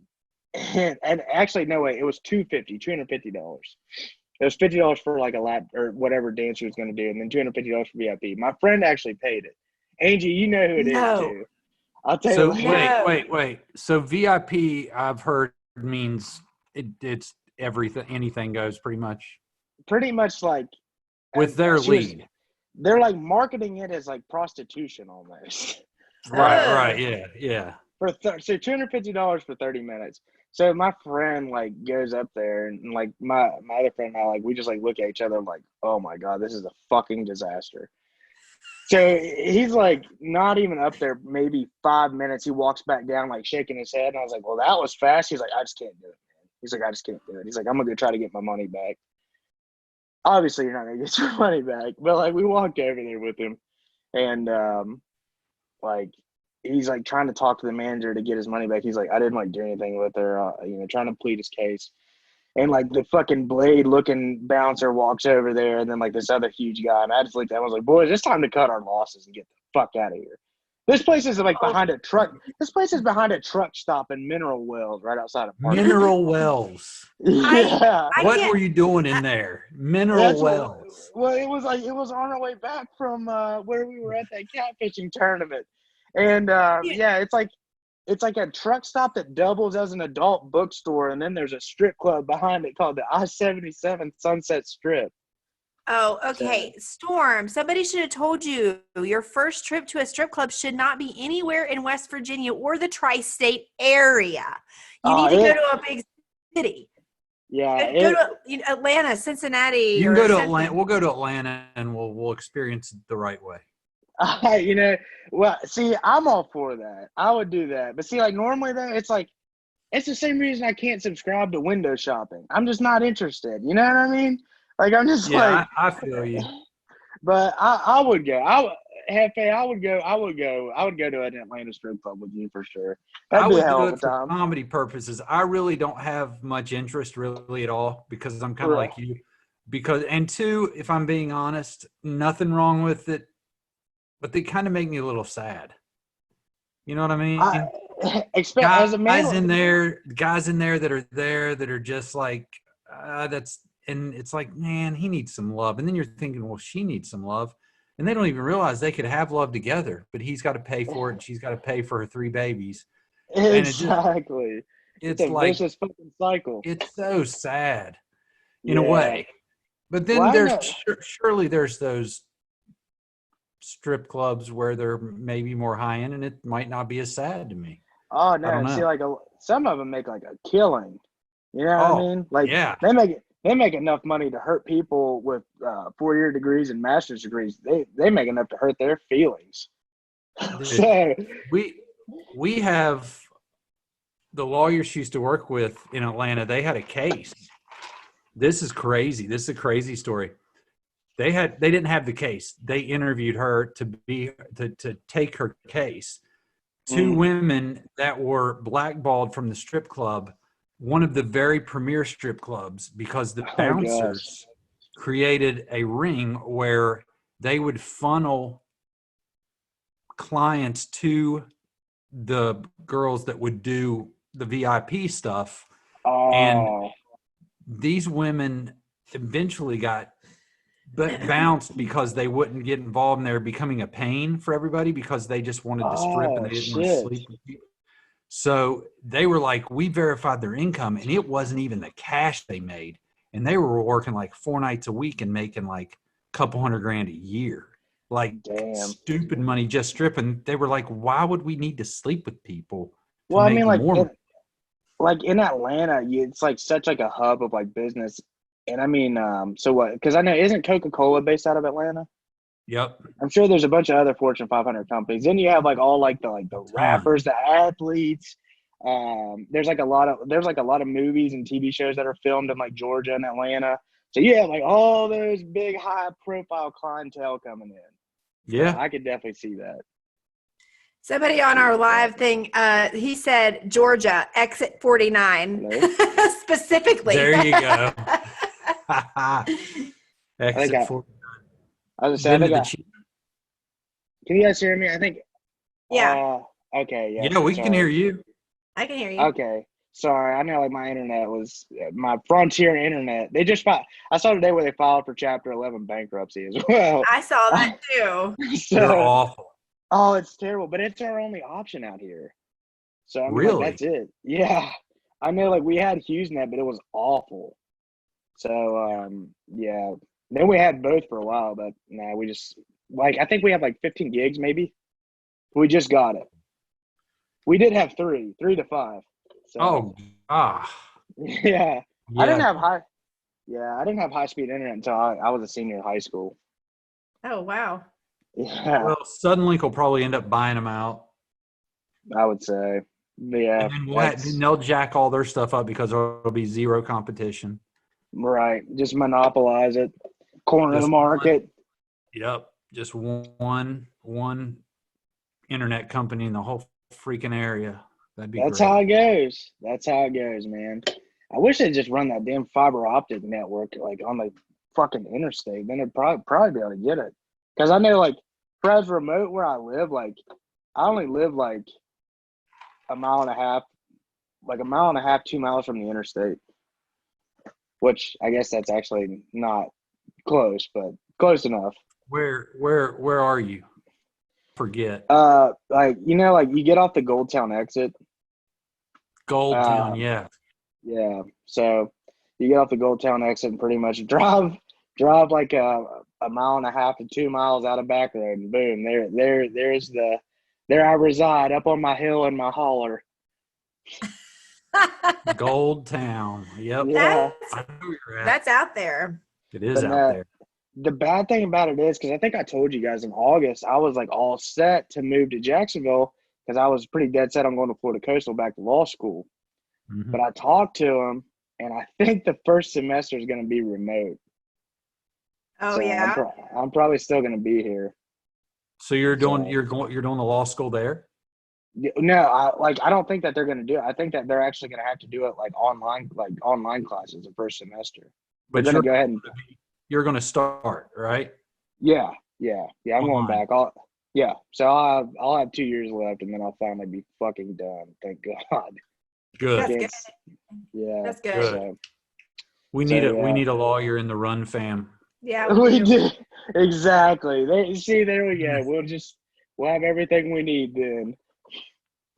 Speaker 1: And actually, no way, it was $250. It was $50 for like a lap or whatever dance she was going to do, and then $250 for VIP. My friend actually paid it. Angie, you know who it is
Speaker 2: No.
Speaker 1: too. I'll tell you
Speaker 3: So
Speaker 1: later.
Speaker 2: No.
Speaker 3: wait. So VIP, I've heard means it's everything, anything goes pretty much
Speaker 1: Pretty much like
Speaker 3: with their
Speaker 1: she was.
Speaker 3: lead.
Speaker 1: They're like marketing it as like prostitution almost.
Speaker 3: Right.
Speaker 2: Ugh.
Speaker 3: Yeah.
Speaker 1: So $250 for 30 minutes. So my friend like goes up there and like my other friend and I like we just like look at each other like, oh my God, this is a fucking disaster. So he's like not even up there maybe 5 minutes. He walks back down like shaking his head, and I was like, well, that was fast. He's like, I just can't do it, man. He's like, I just can't do it. He's like, I'm gonna go try to get my money back. Obviously you're not gonna get your money back, but like we walked over there with him, and like he's like trying to talk to the manager to get his money back. He's like, I didn't like do anything with her, trying to plead his case. And like the fucking Blade looking bouncer walks over there, and then like this other huge guy, and I just looked at him, I was like, boys, it's time to cut our losses and get the fuck out of here. This place is like behind a truck. This place is behind a truck stop in Mineral Wells, right outside of Park.
Speaker 3: Mineral wells.
Speaker 1: Yeah,
Speaker 2: I
Speaker 3: What
Speaker 2: can't.
Speaker 3: were you doing in there? Mineral
Speaker 1: that's
Speaker 3: wells.
Speaker 1: well, it was on our way back from where we were at that catfishing tournament, and yeah, it's like a truck stop that doubles as an adult bookstore, and then there's a strip club behind it called the I-77 Sunset Strip.
Speaker 2: Oh,
Speaker 1: So,
Speaker 2: okay. Storm, somebody should have told you your first trip to a strip club should not be anywhere in West Virginia or the tri-state area. You need to go to a big city.
Speaker 1: yeah,
Speaker 2: Go to Atlanta, Cincinnati,
Speaker 3: You can
Speaker 2: or
Speaker 3: go to
Speaker 2: something.
Speaker 3: Atlanta. We'll go to Atlanta and we'll experience it the right way.
Speaker 1: well, see, I'm all for that. I would do that, but see, like normally though, it's like it's the same reason I can't subscribe to window shopping. I'm just not interested. You know what I mean? Like I'm just like.
Speaker 3: Yeah, I feel you.
Speaker 1: But I would go. Hefe, I would go. I would go to an Atlanta strip club with you for sure.
Speaker 3: I
Speaker 1: That'd be a
Speaker 3: would
Speaker 1: hell
Speaker 3: do
Speaker 1: of a
Speaker 3: it for
Speaker 1: time.
Speaker 3: comedy purposes. I really don't have much interest really at all because I'm kind of
Speaker 1: Right.
Speaker 3: like you. And two, if I'm being honest, nothing wrong with it, but they kind of make me a little sad. You know what I mean?
Speaker 1: I expect as a man.
Speaker 3: Guys in there that are just like and it's like, man, he needs some love. And then you're thinking, well, she needs some love. And they don't even realize they could have love together, but he's got to pay for it and she's got to pay for her 3 babies. And
Speaker 1: Exactly. It's
Speaker 3: it's
Speaker 1: a
Speaker 3: like
Speaker 1: vicious fucking cycle.
Speaker 3: it's so sad in a
Speaker 1: Yeah.
Speaker 3: way. But
Speaker 1: Well,
Speaker 3: then
Speaker 1: I know.
Speaker 3: surely there's those strip clubs where they're maybe more high end and it might not be as sad to me.
Speaker 1: Oh
Speaker 3: I don't
Speaker 1: no. See,
Speaker 3: know.
Speaker 1: like some of them make like a killing. You know what I mean? Like
Speaker 3: yeah.
Speaker 1: they make enough money to hurt people with 4-year degrees and master's degrees. They make enough to hurt their feelings. So
Speaker 3: We have the lawyers she used to work with in Atlanta. They had a case. This is crazy. This is a crazy story. They didn't have the case. They interviewed her to take her case. Two women that were blackballed from the strip club, one of the very premier strip clubs, because the bouncers created a ring where they would funnel clients to the girls that would do the VIP stuff. And these women eventually got bounced because they wouldn't get involved and they were becoming a pain for everybody because they just wanted to strip and they didn't want to sleep with people. So they were like, we verified their income and it wasn't even the cash they made. And they were working like 4 nights a week and making like a couple $100,000 a year. Like stupid money just stripping. They were like, why would we need to sleep with people?
Speaker 1: Well, I mean, like in Atlanta, it's like such like a hub of like business. And I mean, so what? Because I know, isn't Coca-Cola based out of Atlanta?
Speaker 3: Yep.
Speaker 1: I'm sure there's a bunch of other Fortune 500 companies. Then you have like all like the rappers, the athletes. There's a lot of movies and TV shows that are filmed in like Georgia and Atlanta. So you have like all those big high profile clientele coming in.
Speaker 3: Yeah,
Speaker 1: so I could definitely see that.
Speaker 2: Somebody on our live thing, he said Georgia, exit 49, specifically.
Speaker 3: There you go. Exit 49.
Speaker 1: I was saying, can you guys hear me? I think.
Speaker 2: Yeah.
Speaker 1: Okay. Yeah.
Speaker 3: Yeah, we can hear you.
Speaker 2: I can hear you.
Speaker 1: Okay. Sorry, I know like my internet was my Frontier internet. I saw today where they filed for Chapter 11 bankruptcy as well.
Speaker 2: I saw that too.
Speaker 1: So,
Speaker 3: they're awful.
Speaker 1: Oh, it's terrible, but it's our only option out here. So I mean,
Speaker 3: really,
Speaker 1: like, that's it. Yeah, I know. Like we had HughesNet, but it was awful. So yeah. Then we had both for a while, but nah, we just like I think we have like 15 gigs maybe. We just got it. We did have 3 to 5. So, yeah. I didn't have high speed internet until I was a senior in high school.
Speaker 2: Oh wow.
Speaker 1: Yeah.
Speaker 3: Well, Suddenlink will probably end up buying them out.
Speaker 1: I would say. Yeah.
Speaker 3: And then they'll jack all their stuff up because there'll be zero competition.
Speaker 1: Right. Just monopolize it. Corner of the market.
Speaker 3: Yep. Just one internet company in the whole freaking area. That'd be
Speaker 1: That's
Speaker 3: great.
Speaker 1: how it goes. That's how it goes, man. I wish they'd just run that damn fiber optic network like on the fucking interstate. Then they'd probably be able to get it. Because I know like for as remote where I live, like I only live like a mile and a half, 2 miles from the interstate. Which I guess that's actually not close, but close enough.
Speaker 3: Where are you? Forget.
Speaker 1: Like like you get off the Goldtown exit.
Speaker 3: Goldtown, yeah.
Speaker 1: Yeah. So you get off the Goldtown exit and pretty much drive like a mile and a half to 2 miles out of back road, and boom, there I reside up on my hill in my holler.
Speaker 3: Goldtown. Yep.
Speaker 1: Yeah.
Speaker 2: That's out there.
Speaker 3: It is out there.
Speaker 1: The bad thing about it is, because I think I told you guys in August, I was like all set to move to Jacksonville because I was pretty dead set on going to Florida Coastal back to law school.
Speaker 3: Mm-hmm.
Speaker 1: But I talked to him, and I think the first semester is going to be remote.
Speaker 2: Oh,
Speaker 1: so
Speaker 2: yeah.
Speaker 1: I'm probably still going to be here.
Speaker 3: So you're doing the law school there?
Speaker 1: No, I don't think that they're going to do it. I think that they're actually going to have to do it like online classes the first semester.
Speaker 3: But
Speaker 1: you're going to go ahead and
Speaker 3: you're going to start, right?
Speaker 1: Yeah. I'm going back. So I'll have 2 years left, and then I'll finally be fucking done. Thank God.
Speaker 3: Good.
Speaker 2: That's good.
Speaker 1: Yeah,
Speaker 2: that's good.
Speaker 1: So,
Speaker 3: we need a lawyer in the Run fam.
Speaker 2: Yeah,
Speaker 1: we do. Exactly. There we go. We'll have everything we need then.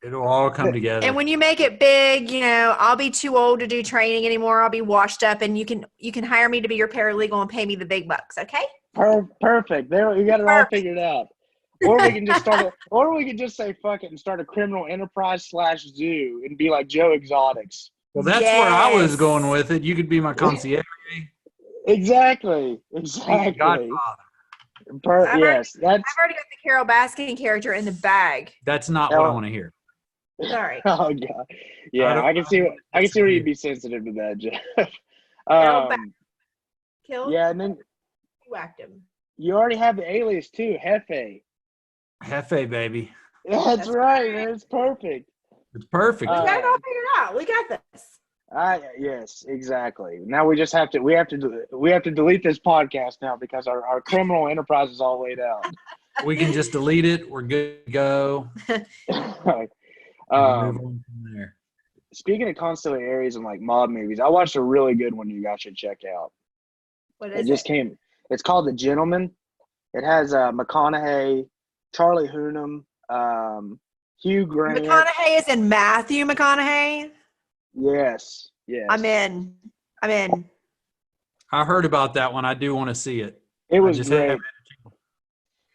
Speaker 3: It'll all come together.
Speaker 2: And when you make it big, I'll be too old to do training anymore. I'll be washed up, and you can hire me to be your paralegal and pay me the big bucks. Okay.
Speaker 1: Perfect. There, we got it all figured out. Or we can just say fuck it and start a criminal enterprise / zoo and be like Joe Exotics.
Speaker 3: Well, that's where I was
Speaker 2: Yes.
Speaker 3: going with it. You could be my concierge.
Speaker 1: Exactly.
Speaker 3: Be
Speaker 1: Exactly.
Speaker 3: Godfather.
Speaker 1: Yes, that's.
Speaker 2: I've already got the Carol Baskin character in the bag.
Speaker 3: That's not what I want to hear.
Speaker 2: Sorry.
Speaker 1: Oh god. Yeah, I can see. I can see where you'd be sensitive to that, Jeff.
Speaker 2: Carol Baskin killed.
Speaker 1: Yeah, and then
Speaker 2: You whacked him.
Speaker 1: you already have the alias too, Hefe.
Speaker 3: Hefe, baby.
Speaker 1: That's right, man. It's perfect.
Speaker 3: It's perfect.
Speaker 2: We got it all figured out. We got this.
Speaker 1: Yes, exactly. Now we just have to. We have to delete this podcast now because our criminal enterprise is all laid out.
Speaker 3: We can just delete it. We're good to go. Move on from there.
Speaker 1: Speaking of constantly Aries and like mob movies, I watched a really good one you guys should check out.
Speaker 2: What is
Speaker 1: It just came. It's called The Gentleman. It has McConaughey, Charlie Hunnam, Hugh Grant.
Speaker 2: McConaughey is in Matthew McConaughey.
Speaker 1: Yes.
Speaker 2: I'm in.
Speaker 3: I heard about that one. I do want to see it.
Speaker 1: It was great.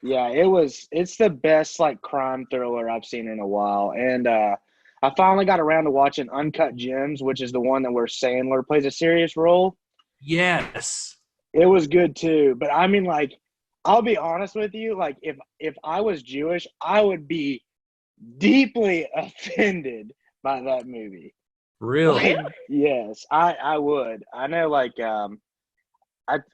Speaker 1: Yeah, it's the best like crime thriller I've seen in a while. And I finally got around to watching Uncut Gems, which is the one that where Sandler plays a serious role.
Speaker 3: Yes.
Speaker 1: It was good too. But I mean, like, I'll be honest with you, like if I was Jewish, I would be deeply offended by that movie.
Speaker 3: Really?
Speaker 1: Like, yes, I would. I know, like, I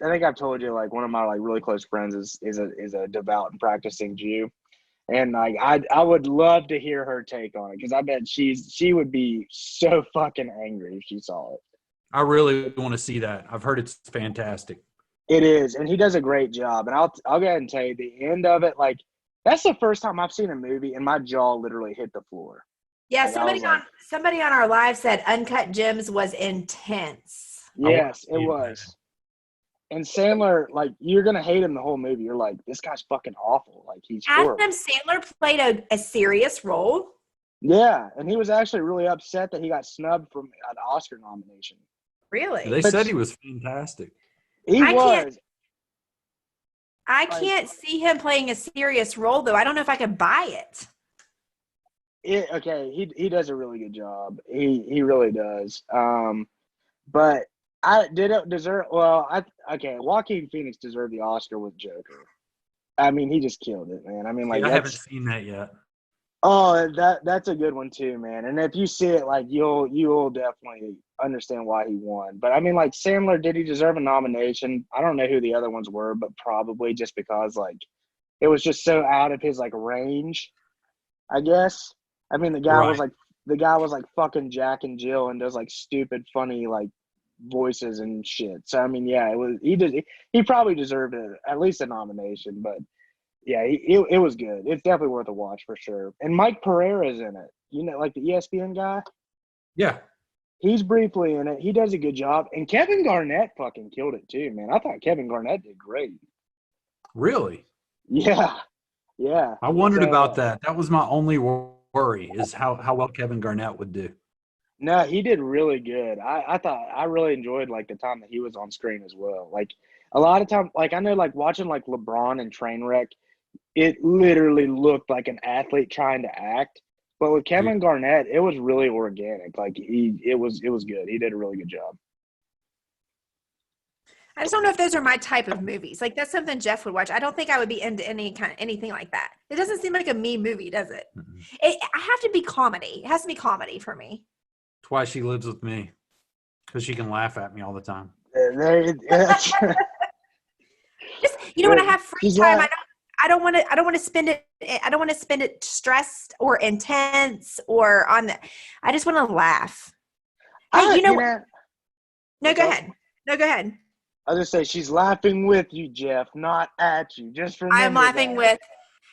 Speaker 1: think I've told you, like, one of my like really close friends is a devout and practicing Jew, and like I would love to hear her take on it because I bet she would be so fucking angry if she saw it.
Speaker 3: I really want to see that. I've heard it's fantastic.
Speaker 1: It is, and he does a great job. And I'll go ahead and tell you, the end of it, like, that's the first time I've seen a movie and my jaw literally hit the floor.
Speaker 2: Yeah,
Speaker 1: Like,
Speaker 2: somebody on our live said Uncut Gems was intense.
Speaker 1: Yes, it was. And Sandler, like, you're gonna hate him the whole movie. You're like, this guy's fucking awful. Like, he's horrible.
Speaker 2: Adam Sandler played a serious role.
Speaker 1: Yeah, and he was actually really upset that he got snubbed from an Oscar nomination.
Speaker 2: Really?
Speaker 3: They said he was fantastic.
Speaker 2: I can't see him playing a serious role though. I don't know if I could buy it.
Speaker 1: He does a really good job. He really does. But Joaquin Phoenix deserved the Oscar with Joker. I mean, he just killed it, man. I mean, like,
Speaker 3: I haven't seen that yet.
Speaker 1: Oh, that's a good one too, man. And if you see it, like, you'll definitely understand why he won. But I mean, like, Sandler, did he deserve a nomination? I don't know who the other ones were, but probably just because, like, it was just so out of his like range, I guess. I mean, the guy was like fucking Jack and Jill and does like stupid, funny like voices and shit. So I mean, yeah, he probably deserved at least a nomination, but. Yeah, it was good. It's definitely worth a watch for sure. And Mike Pereira's in it. You know, like the ESPN guy?
Speaker 3: Yeah.
Speaker 1: He's briefly in it. He does a good job. And Kevin Garnett fucking killed it too, man. I thought Kevin Garnett did great.
Speaker 3: Really?
Speaker 1: Yeah. Yeah.
Speaker 3: I wondered about that. That was my only worry is how well Kevin Garnett would do.
Speaker 1: No, he did really good. I thought I really enjoyed like the time that he was on screen as well. Like a lot of time, like I know like watching like LeBron and Trainwreck, it literally looked like an athlete trying to act. But with Kevin Garnett, it was really organic. Like it was good. He did a really good job.
Speaker 2: I just don't know if those are my type of movies. Like that's something Jeff would watch. I don't think I would be into anything like that. It doesn't seem like a me movie, does it? Mm-hmm. I have to be comedy. It has to be comedy for me.
Speaker 3: That's why she lives with me, because she can laugh at me all the time.
Speaker 2: Just when I have free time, I don't want to spend it. I don't want to spend it stressed or intense or on the. I just want to laugh. Hey, No, go ahead. No, go ahead.
Speaker 1: I was just say she's laughing with you, Jeff, not at you. Just remember
Speaker 2: I'm laughing with.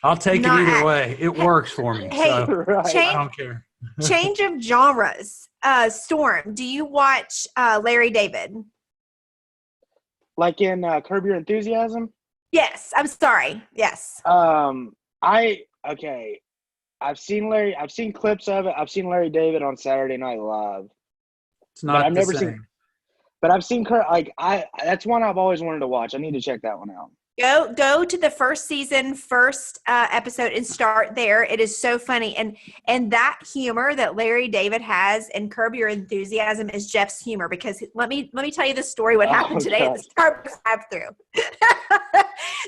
Speaker 3: I'll take it either way. It works for me.
Speaker 2: Hey,
Speaker 3: so I don't care.
Speaker 2: Change of genres. Storm, do you watch Larry David?
Speaker 1: Like in Curb Your Enthusiasm?
Speaker 2: Yes. I'm sorry. Yes.
Speaker 1: I've seen clips of it. I've seen Larry David on Saturday Night Live.
Speaker 3: It's not the same.
Speaker 1: But I've seen that's one I've always wanted to watch. I need to check that one out.
Speaker 2: Go to the first season, first episode, and start there. It is so funny, and that humor that Larry David has in Curb Your Enthusiasm is Jeff's humor. Because let me tell you the story. What happened today at the Starbucks drive-through?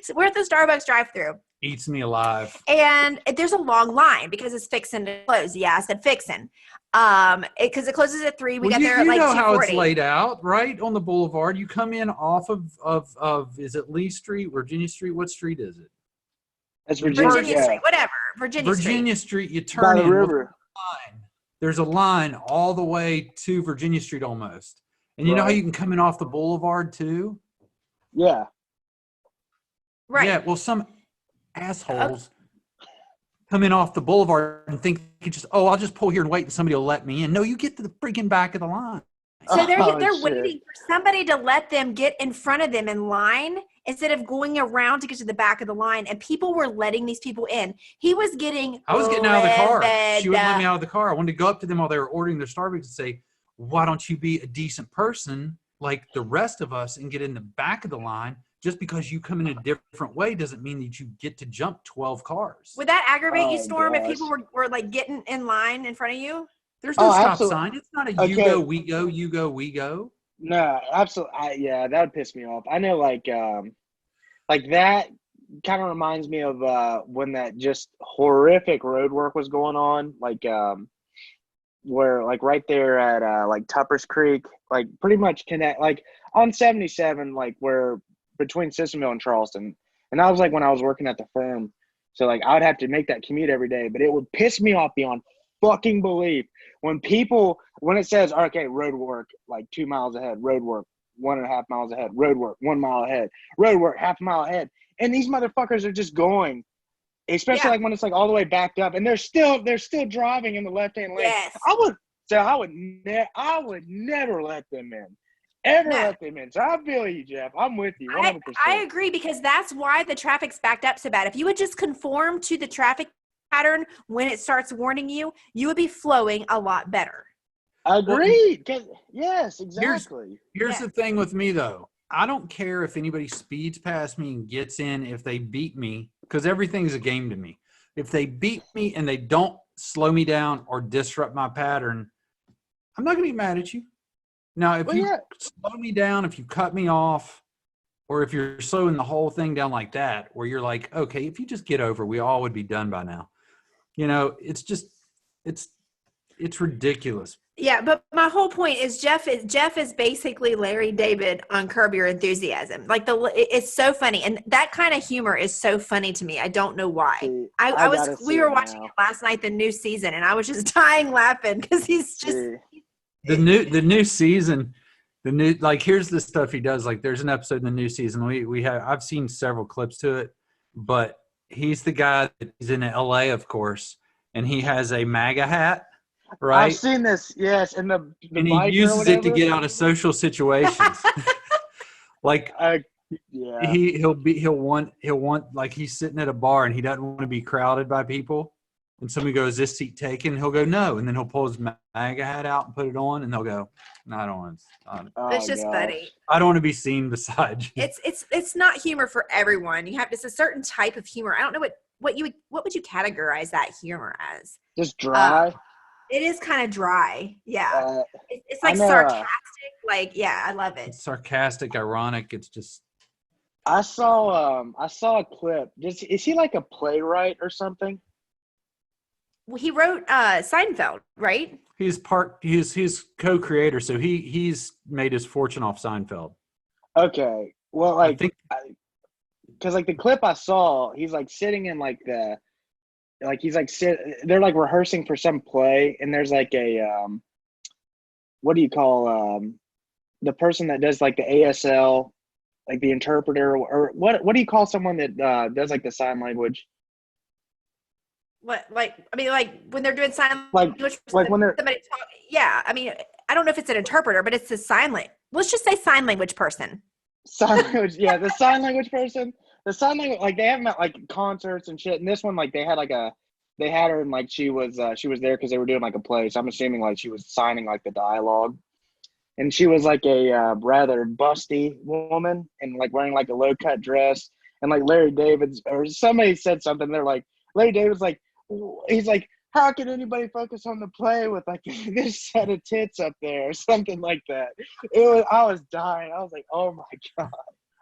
Speaker 2: So we're at the Starbucks drive-through.
Speaker 3: Eats me alive.
Speaker 2: And there's a long line because it's fixing to close. Yeah, I said fixing. Because it closes at 3. We got there at like 2:40.
Speaker 3: You know how it's laid out, right? On the boulevard. You come in off of is it Lee Street, Virginia Street? What street is it?
Speaker 1: That's
Speaker 2: Virginia Street, whatever. Virginia
Speaker 3: Street. You turn
Speaker 1: by the
Speaker 3: in
Speaker 1: river.
Speaker 3: There's a line all the way to Virginia Street almost. And you know how you can come in off the boulevard too?
Speaker 1: Yeah.
Speaker 2: Right.
Speaker 3: Yeah, well, some assholes come in off the boulevard and think I'll just pull here and wait and somebody will let me in. No, you get to the freaking back of the line.
Speaker 2: So they're waiting for somebody to let them get in front of them in line instead of going around to get to the back of the line. And people were letting these people in. I was getting out of the car.
Speaker 3: She wouldn't let me out of the car. I wanted to go up to them while they were ordering their Starbucks and say, why don't you be a decent person like the rest of us and get in the back of the line? Just because you come in a different way doesn't mean that you get to jump 12 cars.
Speaker 2: Would that aggravate you, Storm, if people were like getting in line in front of you?
Speaker 3: There's no stop sign. It's not a you go, we go, you go, we go.
Speaker 1: No, absolutely. Yeah, that would piss me off. I know, like that kind of reminds me of when that just horrific road work was going on, like where like right there at like Tupper's Creek, like pretty much connect like on 77, like where between Sisselmill and Charleston. And that was like when I was working at the firm. So like I would have to make that commute every day, but it would piss me off beyond fucking belief when it says, okay, road work, like 2 miles ahead, road work, 1.5 miles ahead, road work, 1 mile ahead, road work, half a mile ahead. And these motherfuckers are just going, especially like when it's like all the way backed up and they're still driving in the left-hand lane.
Speaker 2: Yes.
Speaker 1: I would never let them in. Let them in. So I feel you, Jeff. I'm with you 100%.
Speaker 2: I agree, because that's why the traffic's backed up so bad. If you would just conform to the traffic pattern when it starts warning you, you would be flowing a lot better.
Speaker 1: Agreed. Yes, exactly.
Speaker 3: Here's the thing with me, though. I don't care if anybody speeds past me and gets in, if they beat me, because everything's a game to me. If they beat me and they don't slow me down or disrupt my pattern, I'm not going to be mad at you. Now, if you slow me down, if you cut me off, or if you're slowing the whole thing down like that, where you're like, okay, if you just get over, we all would be done by now. You know, it's ridiculous.
Speaker 2: Yeah, but my whole point is Jeff is basically Larry David on Curb Your Enthusiasm. Like it's so funny, and that kind of humor is so funny to me. I don't know why. We were watching it last night, the new season, and I was just dying laughing because he's just.
Speaker 3: The new season, like here's the stuff he does. Like there's an episode in the new season I've seen several clips to it, but he's the guy that is in LA, of course, and he has a MAGA hat, right?
Speaker 1: I've seen this, yes, and
Speaker 3: he uses it to get out of social situations. Like he'll want like he's sitting at a bar and he doesn't want to be crowded by people. And somebody goes, "Is this seat taken?" He'll go, "No." And then he'll pull his MAGA hat out and put it on, and they'll go, "No, I don't want it."
Speaker 2: It's just funny.
Speaker 3: I don't want to be seen beside you.
Speaker 2: It's not humor for everyone. It's a certain type of humor. I don't know what would you categorize that humor as?
Speaker 1: Just dry.
Speaker 2: It is kind of dry. Yeah. It's like sarcastic. Like, yeah, I love it.
Speaker 3: It's sarcastic, ironic. It's just.
Speaker 1: I saw a clip. Is he like a playwright or something?
Speaker 2: Well, he wrote Seinfeld, right?
Speaker 3: He's co-creator, so he's made his fortune off Seinfeld.
Speaker 1: Okay. Well, like, because like the clip I saw, he's like sitting in like they're like rehearsing for some play, and there's like a what do you call the person that does like the ASL, like the interpreter, or what do you call someone that does like the sign language?
Speaker 2: What, like when they're doing sign
Speaker 1: language, like when they're
Speaker 2: somebody talk, yeah. I mean, I don't know if it's an interpreter, but it's a sign language. Let's just say sign language person.
Speaker 1: Sign language, yeah, the sign language person. The sign language, like they have them at like concerts and shit. And this one, like they had her and like she was there because they were doing like a play. So I'm assuming like she was signing like the dialogue, and she was like a rather busty woman and like wearing like a low cut dress. and like Larry David's or somebody said something. They're like Larry David's like he's like, how can anybody focus on the play with like this set of tits up there or something like that? I was dying. I was like, oh my god.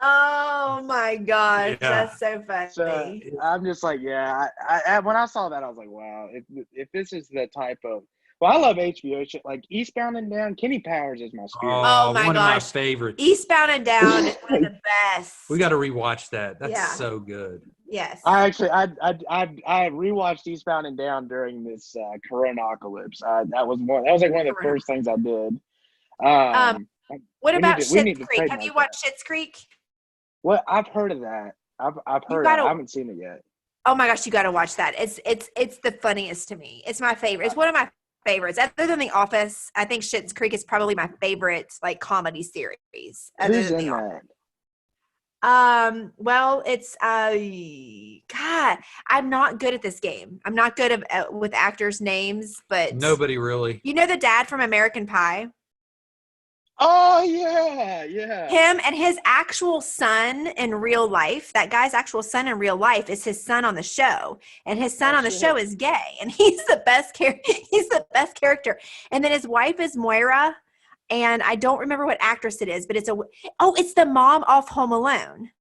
Speaker 2: Oh my gosh,
Speaker 3: Yeah.
Speaker 2: that's so funny.
Speaker 1: So I'm just like, yeah. I when I saw that, I was like, wow. If this is the type of I love HBO shit like Eastbound and Down. Kenny Powers is my spirit.
Speaker 2: Oh my
Speaker 3: one
Speaker 2: gosh.
Speaker 3: of my favorites.
Speaker 2: Eastbound and Down is one of the best.
Speaker 3: We got to rewatch that. That's
Speaker 2: Yeah.
Speaker 3: so good.
Speaker 2: Yes.
Speaker 1: I rewatched Eastbound and Down during this Coronapocalypse. That was like one of the first things I did.
Speaker 2: What about Schitt's
Speaker 1: to
Speaker 2: Creek? Have you watched Schitt's Creek?
Speaker 1: Well, I've heard of that. I've heard. I haven't seen it yet.
Speaker 2: Oh my gosh, you got to watch that. It's the funniest to me. It's my favorite. It's one of my favorites. Other than The Office, I think Schitt's Creek is probably my favorite like comedy series.
Speaker 1: Who's in that?
Speaker 2: Well, it's God, I'm not good at this game. I'm not good with actors' names, but
Speaker 3: Nobody really.
Speaker 2: You know the dad from American Pie?
Speaker 1: Oh yeah.
Speaker 2: Him and his actual son in real life. That guy's actual son in real life is his son on the show, and his son on the show is gay, and he's the best he's the best character. And then his wife is Moira, and I don't remember what actress it is, but it's the mom off Home Alone.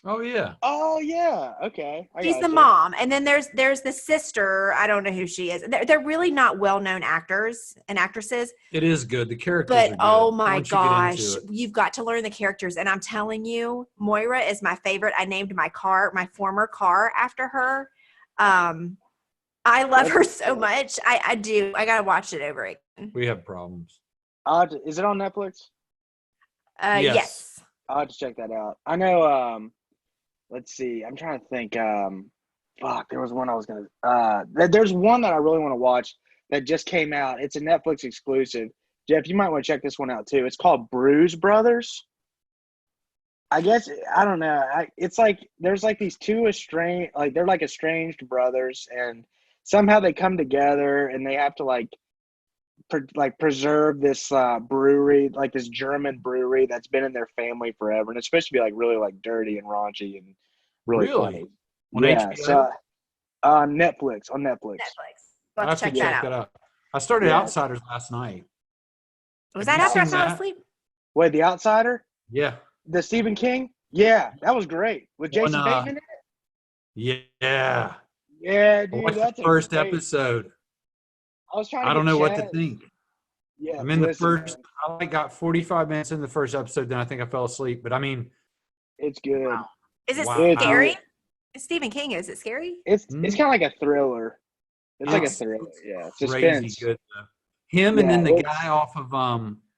Speaker 3: Oh yeah.
Speaker 1: Oh yeah. Okay.
Speaker 2: She's the mom, and then there's the sister. I don't know who she is. They're really not well-known actors and actresses.
Speaker 3: It is good. The characters
Speaker 2: but
Speaker 3: are good.
Speaker 2: Oh my gosh,
Speaker 3: you've
Speaker 2: got to learn the characters. And I'm telling you, Moira is my favorite. I named my former car after her. I love her so much. I do. I gotta watch it over again.
Speaker 3: We have problems.
Speaker 1: Is it on Netflix?
Speaker 2: Yes.
Speaker 1: I'll have to check that out. I know. Let's see. I'm trying to think. There was one I was gonna. There's one that I really want to watch that just came out. It's a Netflix exclusive. Jeff, you might want to check this one out too. It's called Bruise Brothers. I guess I don't know. It's like there's like these two estranged, like they're like estranged brothers, and somehow they come together and they have to preserve this brewery, like this German brewery that's been in their family forever, and it's supposed to be like really like dirty and raunchy and really funny.
Speaker 3: On
Speaker 1: HBO?
Speaker 3: So,
Speaker 1: on Netflix.
Speaker 2: I'll have to check that out.
Speaker 3: I started Outsiders last night.
Speaker 2: Was that after I fell asleep?
Speaker 1: Wait, The Outsider?
Speaker 3: Yeah.
Speaker 1: The Stephen King? Yeah, that was great. With Jason Bateman in it?
Speaker 3: Yeah.
Speaker 1: Yeah, dude.
Speaker 3: I watched the first episode. I don't know what to think.
Speaker 1: Yeah,
Speaker 3: I'm in the first. I got 45 minutes in the first episode, then I think I fell asleep. But I mean,
Speaker 1: it's good.
Speaker 2: Wow. Is it scary? It's Stephen King. Is it scary?
Speaker 1: It's kind of like a thriller. It's like a thriller. Yeah,
Speaker 3: crazy good. Him and then the guy off of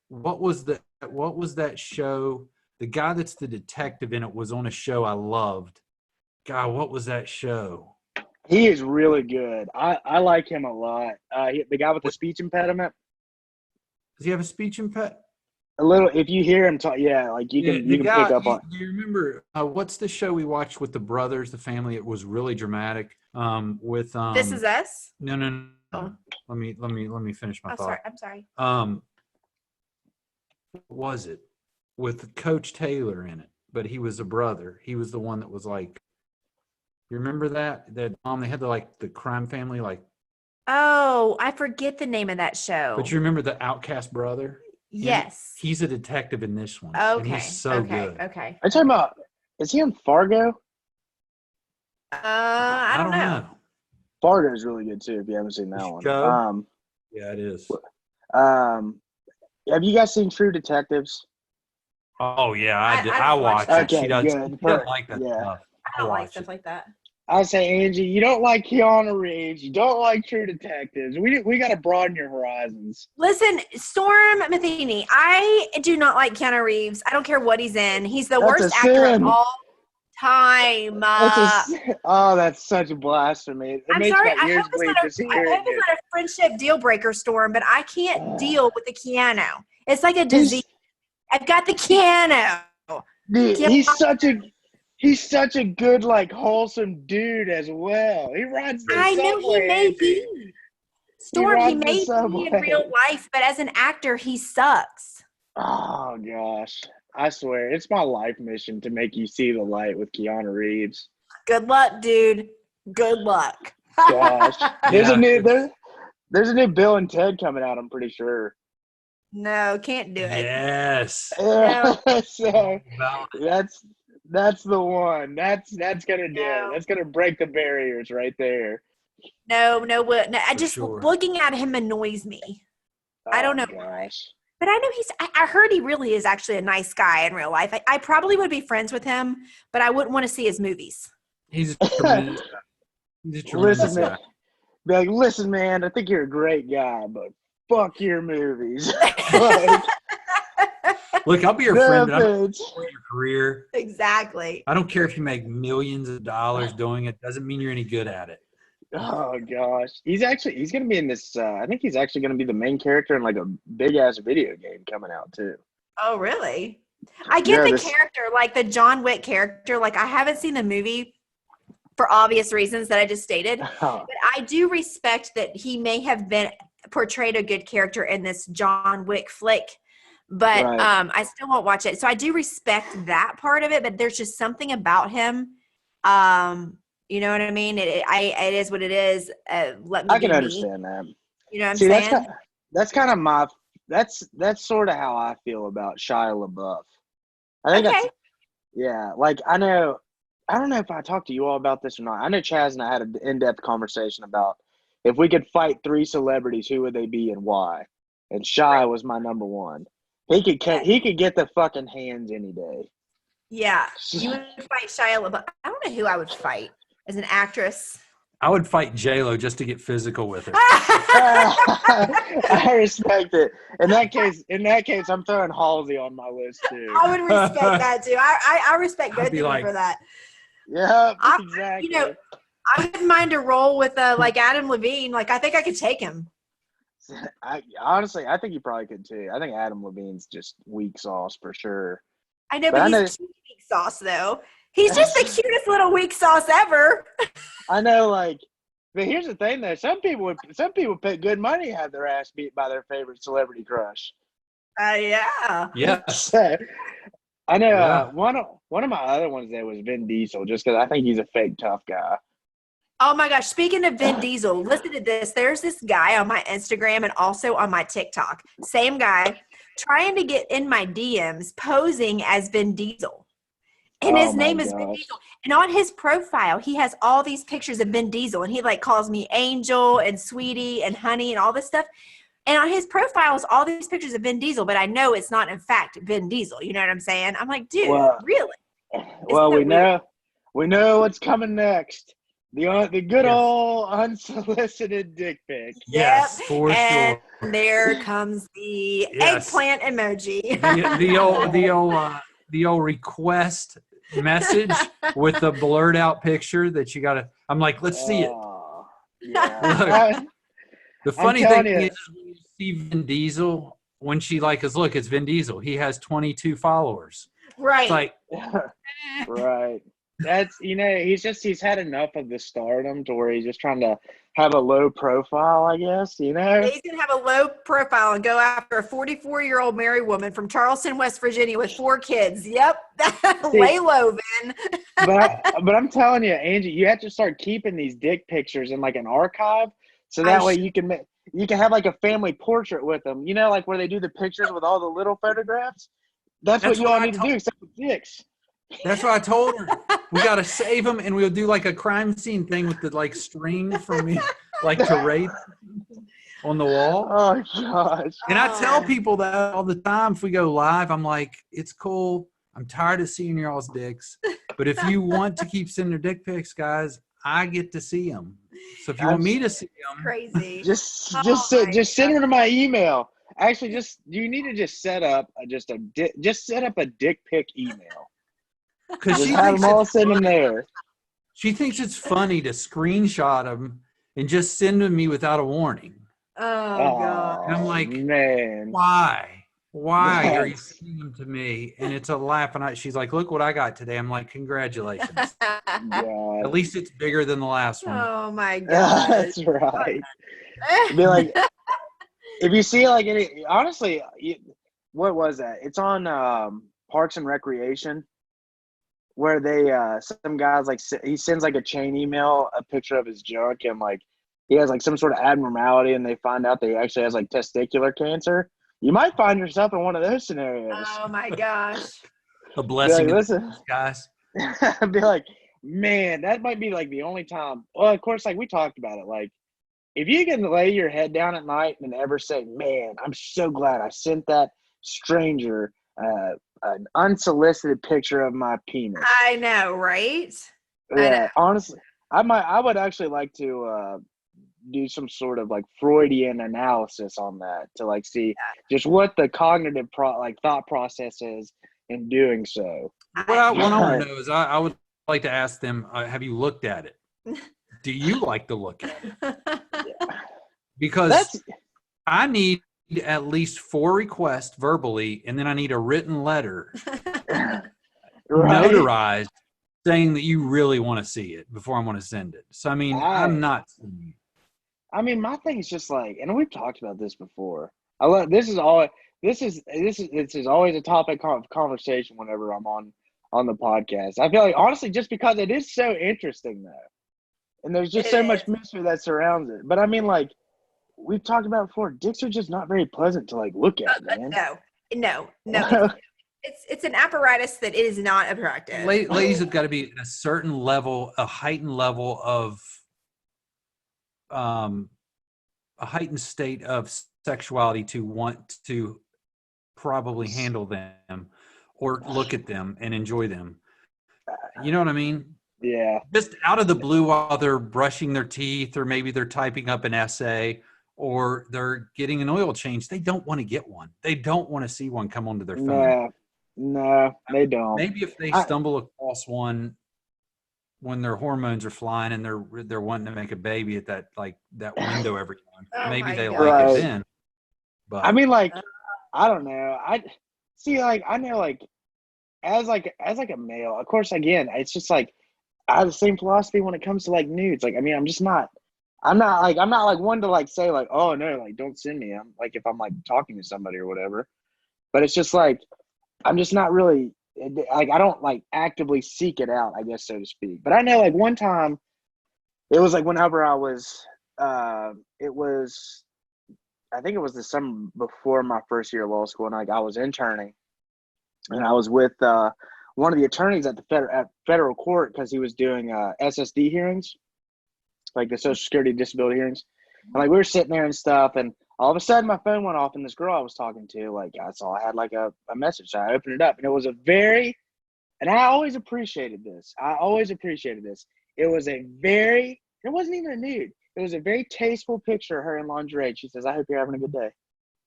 Speaker 3: what was that show? The guy that's the detective in it was on a show I loved. God, what was that show?
Speaker 1: He is really good. I like him a lot. The guy with the speech impediment.
Speaker 3: Does he have a speech impediment?
Speaker 1: A little. If you hear him talk, like you can pick up on.
Speaker 3: Do you remember what's the show we watched with the brothers, the family? It was really dramatic. With
Speaker 2: This Is Us.
Speaker 3: No. Oh. Let me finish my thought.
Speaker 2: I'm sorry.
Speaker 3: What was it? With Coach Taylor in it, but he was a brother. He was the one that was like. You remember that they had the crime family like. Oh,
Speaker 2: I forget the name of that show.
Speaker 3: But you remember the outcast brother?
Speaker 2: Yes.
Speaker 3: He's a detective in this one.
Speaker 2: Okay.
Speaker 3: And he's so good.
Speaker 2: Okay.
Speaker 1: Are you talking about? Is he on Fargo?
Speaker 2: I don't know.
Speaker 1: Fargo is really good too. If you haven't seen that one.
Speaker 3: Yeah, it is.
Speaker 1: Have you guys seen True Detectives?
Speaker 3: Oh yeah, I watch it.
Speaker 1: Okay,
Speaker 3: She doesn't like that stuff.
Speaker 2: I don't like stuff like that.
Speaker 1: I say, Angie, you don't like Keanu Reeves. You don't like True Detectives. We got to broaden your horizons.
Speaker 2: Listen, Storm Matheny, I do not like Keanu Reeves. I don't care what he's in. He's the worst actor of all time.
Speaker 1: That's such a blasphemy.
Speaker 2: I'm sorry. I hope it's not a friendship deal breaker, Storm, but I can't deal with the Keanu. It's like a disease. I've got the Keanu.
Speaker 1: Dude, He's such a good, wholesome dude as well. He rides the subway.
Speaker 2: I know he may be. Storm, he may be in real life, but as an actor, he sucks.
Speaker 1: Oh, gosh. I swear, it's my life mission to make you see the light with Keanu Reeves.
Speaker 2: Good luck, dude. Good luck.
Speaker 1: Gosh, there's
Speaker 3: Yeah,
Speaker 1: a new
Speaker 3: it's-
Speaker 1: there's a new Bill and Ted coming out. I'm pretty sure.
Speaker 2: No, can't do it.
Speaker 3: yes.
Speaker 2: No.
Speaker 1: So
Speaker 3: Well,
Speaker 1: that's the one. That's gonna do it.
Speaker 2: No.
Speaker 1: That's gonna break the barriers right there.
Speaker 2: No. I
Speaker 3: For
Speaker 2: just
Speaker 3: sure.
Speaker 2: looking at him annoys me. I don't know.
Speaker 1: Gosh.
Speaker 2: But I know I heard he really is actually a nice guy in real life. I probably would be friends with him, but I wouldn't want to see his movies.
Speaker 3: he's a tremendous guy. He's a tremendous
Speaker 1: Listen, man.
Speaker 3: guy.
Speaker 1: Be like, listen, man. I think you're a great guy, but fuck your movies. Like,
Speaker 3: Look, I'll be your
Speaker 1: no
Speaker 3: friend, but I'm
Speaker 1: offense.
Speaker 3: not for your career.
Speaker 2: Exactly.
Speaker 3: I don't care if you make millions of dollars doing it. Doesn't mean you're any good at it.
Speaker 1: Oh gosh, he's gonna be in this. I think he's actually gonna be the main character in like a big ass video game coming out too.
Speaker 2: Oh, really? I get
Speaker 1: Yeah,
Speaker 2: the
Speaker 1: this-
Speaker 2: character, like the John Wick character. Like I haven't seen the movie for obvious reasons that I just stated, but I do respect that he may have been portrayed a good character in this John Wick flick. But
Speaker 1: Right.
Speaker 2: I still won't watch it. So I do respect that part of it, but there's just something about him. You know what I mean? It is what it is. Let me
Speaker 1: I can
Speaker 2: be me.
Speaker 1: understand that.
Speaker 2: You know what I'm
Speaker 1: See,
Speaker 2: saying?
Speaker 1: that's kind of my that's sort of how I feel about Shia LaBeouf. I think
Speaker 2: Okay.
Speaker 1: like I don't know if I talked to you all about this or not. I know Chaz and I had an in-depth conversation about if we could fight 3 celebrities, who would they be and why? And Shia was my number one. He could get the fucking hands any day.
Speaker 2: Yeah. You would fight Shia LaBeouf. I don't know who I would fight as an actress.
Speaker 3: I would fight J-Lo just to get physical with her.
Speaker 1: I respect it. In that case, I'm throwing Halsey on my list too.
Speaker 2: I would respect that too. I respect both
Speaker 3: I'd
Speaker 2: of
Speaker 3: be
Speaker 2: you
Speaker 3: like-
Speaker 2: for that.
Speaker 1: Yeah,
Speaker 2: I-
Speaker 1: exactly.
Speaker 2: You know, I wouldn't mind a role with like Adam Levine. Like I think I could take him.
Speaker 1: Honestly, I think you probably could too. I think Adam Levine's just weak sauce for sure.
Speaker 2: I know,
Speaker 1: But
Speaker 2: but
Speaker 1: I know-
Speaker 2: he's cute weak sauce though. He's just the cutest little weak sauce ever.
Speaker 1: I know, like, but here's the thing though. Some people pay good money to have their ass beat by their favorite celebrity crush.
Speaker 2: Yeah.
Speaker 3: Yes.
Speaker 1: I know
Speaker 3: Yeah.
Speaker 1: one of my other ones there was Vin Diesel, just because I think he's a fake tough guy.
Speaker 2: Oh my gosh. Speaking of Vin Diesel, listen to this. There's this guy on my Instagram and also on my TikTok. Same guy trying to get in my DMs posing as Vin Diesel. And
Speaker 1: Oh
Speaker 2: his
Speaker 1: my
Speaker 2: name is Vin
Speaker 1: gosh.
Speaker 2: Diesel. And on his profile, he has all these pictures of Vin Diesel. And he like calls me Angel and Sweetie and Honey and all this stuff. And on his profile is all these pictures of Vin Diesel, but I know it's not in fact Vin Diesel. You know what I'm saying? I'm like, dude,
Speaker 1: Well,
Speaker 2: really?
Speaker 1: Well,
Speaker 2: that
Speaker 1: we know what's coming next. The good
Speaker 3: Yes.
Speaker 1: old unsolicited dick pic.
Speaker 3: Yes,
Speaker 2: Yep.
Speaker 3: for
Speaker 2: And
Speaker 3: sure.
Speaker 2: there comes the
Speaker 3: Yes.
Speaker 2: eggplant emoji.
Speaker 3: The old request message with the blurred out picture that you gotta. I'm like, let's see it.
Speaker 1: Oh,
Speaker 3: Look.
Speaker 1: yeah.
Speaker 3: The funny
Speaker 1: telling
Speaker 3: thing
Speaker 1: you.
Speaker 3: is when you see Vin Diesel, when she like is, look, it's Vin Diesel. He has 22 followers.
Speaker 2: Right.
Speaker 3: It's like,
Speaker 1: Right. That's he's had enough of the stardom to where he's just trying to have a low profile, I guess,
Speaker 2: He's going to have a low profile and go after a 44-year-old married woman from Charleston, West Virginia with 4 kids. Yep. Lay low, Vin.
Speaker 1: But I'm telling you, Angie, you have to start keeping these dick pictures in like an archive, so that way you can have like a family portrait with them. You know, like where they do the pictures with all the little photographs. That's what
Speaker 3: That's
Speaker 1: you
Speaker 3: what
Speaker 1: all
Speaker 3: I
Speaker 1: need to do, except with dicks.
Speaker 3: that's what I told her. We got to save them, and we'll do like a crime scene thing with the like string from me, like to rape on the wall.
Speaker 1: Oh gosh.
Speaker 3: And I tell
Speaker 2: Oh.
Speaker 3: people that all the time. If we go live, I'm like, it's cool. I'm tired of seeing y'all's dicks. But if you want to keep sending their dick pics, guys, I get to see them. So if you want me to see them,
Speaker 2: Crazy.
Speaker 1: Just
Speaker 2: my
Speaker 1: send them to my email. Actually, you need to just set up set up a dick pic email.
Speaker 3: because
Speaker 1: Just
Speaker 3: she
Speaker 1: have
Speaker 3: thinks
Speaker 1: them all
Speaker 3: it's
Speaker 1: send them
Speaker 3: funny.
Speaker 1: there.
Speaker 3: She thinks it's funny to screenshot them and just send them to me without a warning.
Speaker 2: Oh, God.
Speaker 3: And I'm like,
Speaker 1: man.
Speaker 3: Why? Why are you
Speaker 1: Yes.
Speaker 3: sending them to me? And it's a laugh. And she's like, look what I got today. I'm like, congratulations.
Speaker 1: God.
Speaker 3: At least it's bigger than the last one.
Speaker 2: Oh, my God.
Speaker 1: That's right. Be like, if you see like any, honestly, what was that? It's on Parks and Recreation, where they some guys like he sends like a chain email, a picture of his junk, and like he has like some sort of abnormality, and they find out that he actually has like testicular cancer. You might find yourself in one of those scenarios.
Speaker 2: Oh my gosh.
Speaker 3: A blessing
Speaker 1: Be like,
Speaker 3: in
Speaker 1: listen,
Speaker 3: disguise.
Speaker 1: I'd be like, man, that might be like the only time. Well, of course, like we talked about it. Like, if you can lay your head down at night and ever say, man, I'm so glad I sent that stranger an unsolicited picture of my penis.
Speaker 2: I know, right? I
Speaker 1: Yeah,
Speaker 2: know.
Speaker 1: honestly, I would actually like to do some sort of like Freudian analysis on that to like see just what the cognitive thought process is in doing so.
Speaker 3: What I want to know is I would like to ask them, have you looked at it? Do you like to look at it? Because I need at least 4 requests verbally, and then I need a written letter notarized saying that you really want to see it before I'm going to send it. So, I mean, I'm not sending it.
Speaker 1: I mean, my thing is just like, and we've talked about this before. This is always a topic of conversation whenever I'm on the podcast. I feel like honestly, just because it is so interesting though, and there's just so much mystery that surrounds it. But I mean, like we've talked about before, dicks are just not very pleasant to like look at, man.
Speaker 2: No. It's an apparatus that is not attractive.
Speaker 3: Ladies have got to be at a certain level, a heightened level of a heightened state of sexuality to want to probably handle them or look at them and enjoy them. You know what I mean?
Speaker 1: Yeah.
Speaker 3: Just out of the blue while they're brushing their teeth, or maybe they're typing up an essay, or they're getting an oil change. They don't want to get one. They don't want to see one come onto their phone.
Speaker 1: No, they don't.
Speaker 3: Maybe if they stumble across one when their hormones are flying and they're wanting to make a baby at that window every time, maybe they like it then. But
Speaker 1: I mean, like, I don't know. I see, like, I know, like, as a male, of course, again, it's just like I have the same philosophy when it comes to like nudes. Like, I mean, I'm not like one to like say like, oh no, like don't send me. I'm like, if I'm like talking to somebody or whatever, but it's just like, I'm just not really like, I don't like actively seek it out, I guess, so to speak. But I know like one time it was like whenever I was, I think it was the summer before my first year of law school, and like I was interning, and I was with one of the attorneys at the federal court because he was doing SSD hearings, like the Social Security disability hearings. And like we were sitting there and stuff, and all of a sudden my phone went off, and this girl I was talking to, like I saw I had like a message. So I opened it up, and it was and I always appreciated this. It wasn't even a nude. It was a very tasteful picture of her in lingerie. She says, I hope you're having a good day. And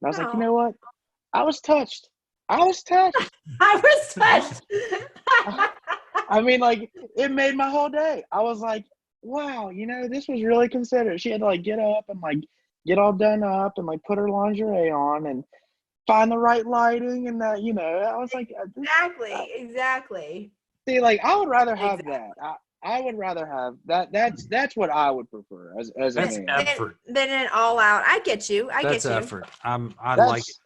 Speaker 1: I was like, you know what? I was touched.
Speaker 2: I was touched.
Speaker 1: I mean, like, it made my whole day. I was like, wow, you know, this was really considerate. She had to like get up and like get all done up and like put her lingerie on and find the right lighting and that, you know, I was like,
Speaker 2: exactly.
Speaker 1: See, like, I would rather have that. I would rather have that. That's what I would prefer as a man.
Speaker 3: Effort.
Speaker 2: Then an all out. I get you.
Speaker 3: That's effort. I like it.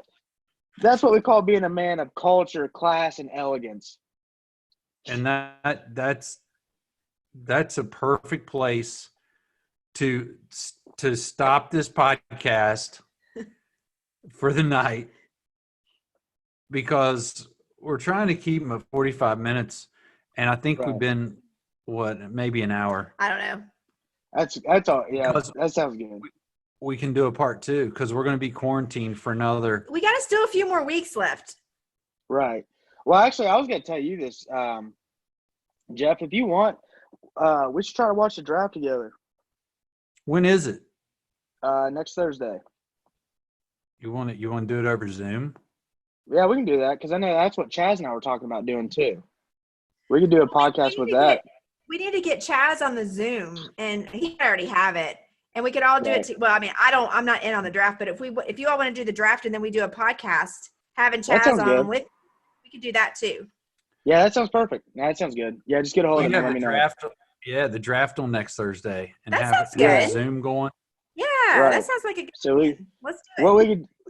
Speaker 1: That's what we call being a man of culture, class, and elegance.
Speaker 3: And that's a perfect place to stop this podcast for the night, because we're trying to keep them at 45 minutes, and I think we've been maybe an hour.
Speaker 2: I don't know.
Speaker 1: That's all. Yeah, that sounds good.
Speaker 3: We can do a part 2 because we're going to be quarantined for another.
Speaker 2: We got still a few more weeks left.
Speaker 1: Right. Well, actually, I was going to tell you this, Jeff. If you want, we should try to watch the draft together.
Speaker 3: When is it?
Speaker 1: Next Thursday.
Speaker 3: You want to do it over Zoom?
Speaker 1: Yeah, we can do that because I know that's what Chaz and I were talking about doing too. We could do a podcast with that.
Speaker 2: We need to get Chaz on the Zoom, and he already have it, and we could all do it. Well, I mean, I'm not in on the draft, but if you all want to do the draft and then we do a podcast, having Chaz on with, we could do that too. Yeah,
Speaker 1: that sounds perfect. That sounds good. Yeah, just get a hold of me. Let me know.
Speaker 3: The draft on next Thursday, and
Speaker 2: that
Speaker 3: have
Speaker 2: good.
Speaker 3: Zoom going.
Speaker 2: Yeah, that sounds like a good.
Speaker 1: So
Speaker 2: let's do it.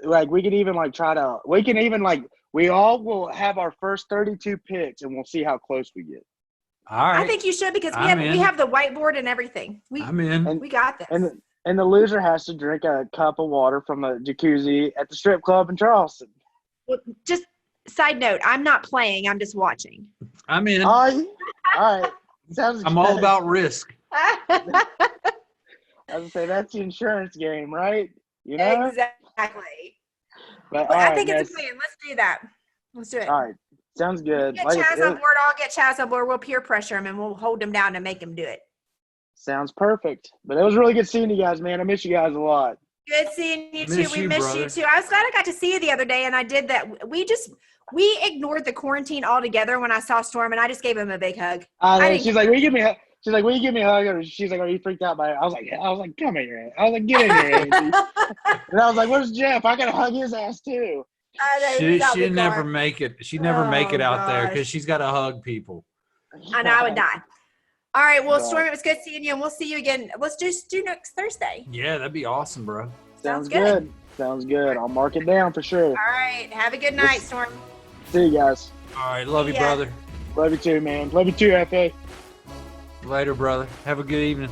Speaker 1: Well, we could even like try to. We can even like We all will have our first 32 picks, and we'll see how close we get.
Speaker 3: All right.
Speaker 2: I think you should because
Speaker 3: I'm
Speaker 2: we
Speaker 3: in.
Speaker 2: have the whiteboard and everything.
Speaker 3: I'm in.
Speaker 1: And
Speaker 2: We got this.
Speaker 1: and the loser has to drink a cup of water from a jacuzzi at the strip club in Charleston.
Speaker 2: Well, just side note, I'm not playing. I'm just watching.
Speaker 3: I'm in.
Speaker 1: All right. Sounds
Speaker 3: I'm
Speaker 1: good.
Speaker 3: all about risk.
Speaker 1: I would say that's the insurance game, right? You know?
Speaker 2: Exactly.
Speaker 1: But
Speaker 2: But
Speaker 1: all
Speaker 2: I
Speaker 1: right,
Speaker 2: think it's
Speaker 1: guys.
Speaker 2: a plan. Let's do that. Let's do it.
Speaker 1: All right. Sounds good.
Speaker 2: Get
Speaker 1: Like,
Speaker 2: Chaz on board. I'll get Chaz on board. We'll peer pressure him and we'll hold him down and make him do it.
Speaker 1: sounds perfect. But it was really good seeing you guys, man. I miss you guys a lot.
Speaker 2: Good seeing you
Speaker 3: Miss
Speaker 2: too. We
Speaker 3: you,
Speaker 2: missed
Speaker 3: brother.
Speaker 2: you too. I was glad I got to see you the other day, and I did that. We ignored the quarantine altogether when I saw Storm, and I just gave him a big hug.
Speaker 1: She's like, will you give me a hug? Or she's like, are you freaked out by it? I was like, come here. I was like, get in here, Angie. And I was like, where's Jeff? I gotta hug his ass too.
Speaker 2: I know, he's out
Speaker 3: She'd
Speaker 2: the
Speaker 3: never
Speaker 2: car.
Speaker 3: make it. She'd never make it
Speaker 2: Oh,
Speaker 3: out there because
Speaker 2: gosh.
Speaker 3: she's got to hug people.
Speaker 2: I know I would die. All right, well,
Speaker 1: But-
Speaker 2: Storm, it was good seeing you, and we'll see you again. Let's just do next Thursday.
Speaker 3: Yeah, that'd be awesome, bro.
Speaker 1: Sounds
Speaker 2: good.
Speaker 1: good. Sounds good. I'll mark it down for sure.
Speaker 2: All right, have a good night, Storm.
Speaker 1: See you guys.
Speaker 3: All right, love you,
Speaker 2: Yeah.
Speaker 3: brother.
Speaker 1: Love you too, man. Love you too, FA.
Speaker 3: Later, brother. Have a good evening.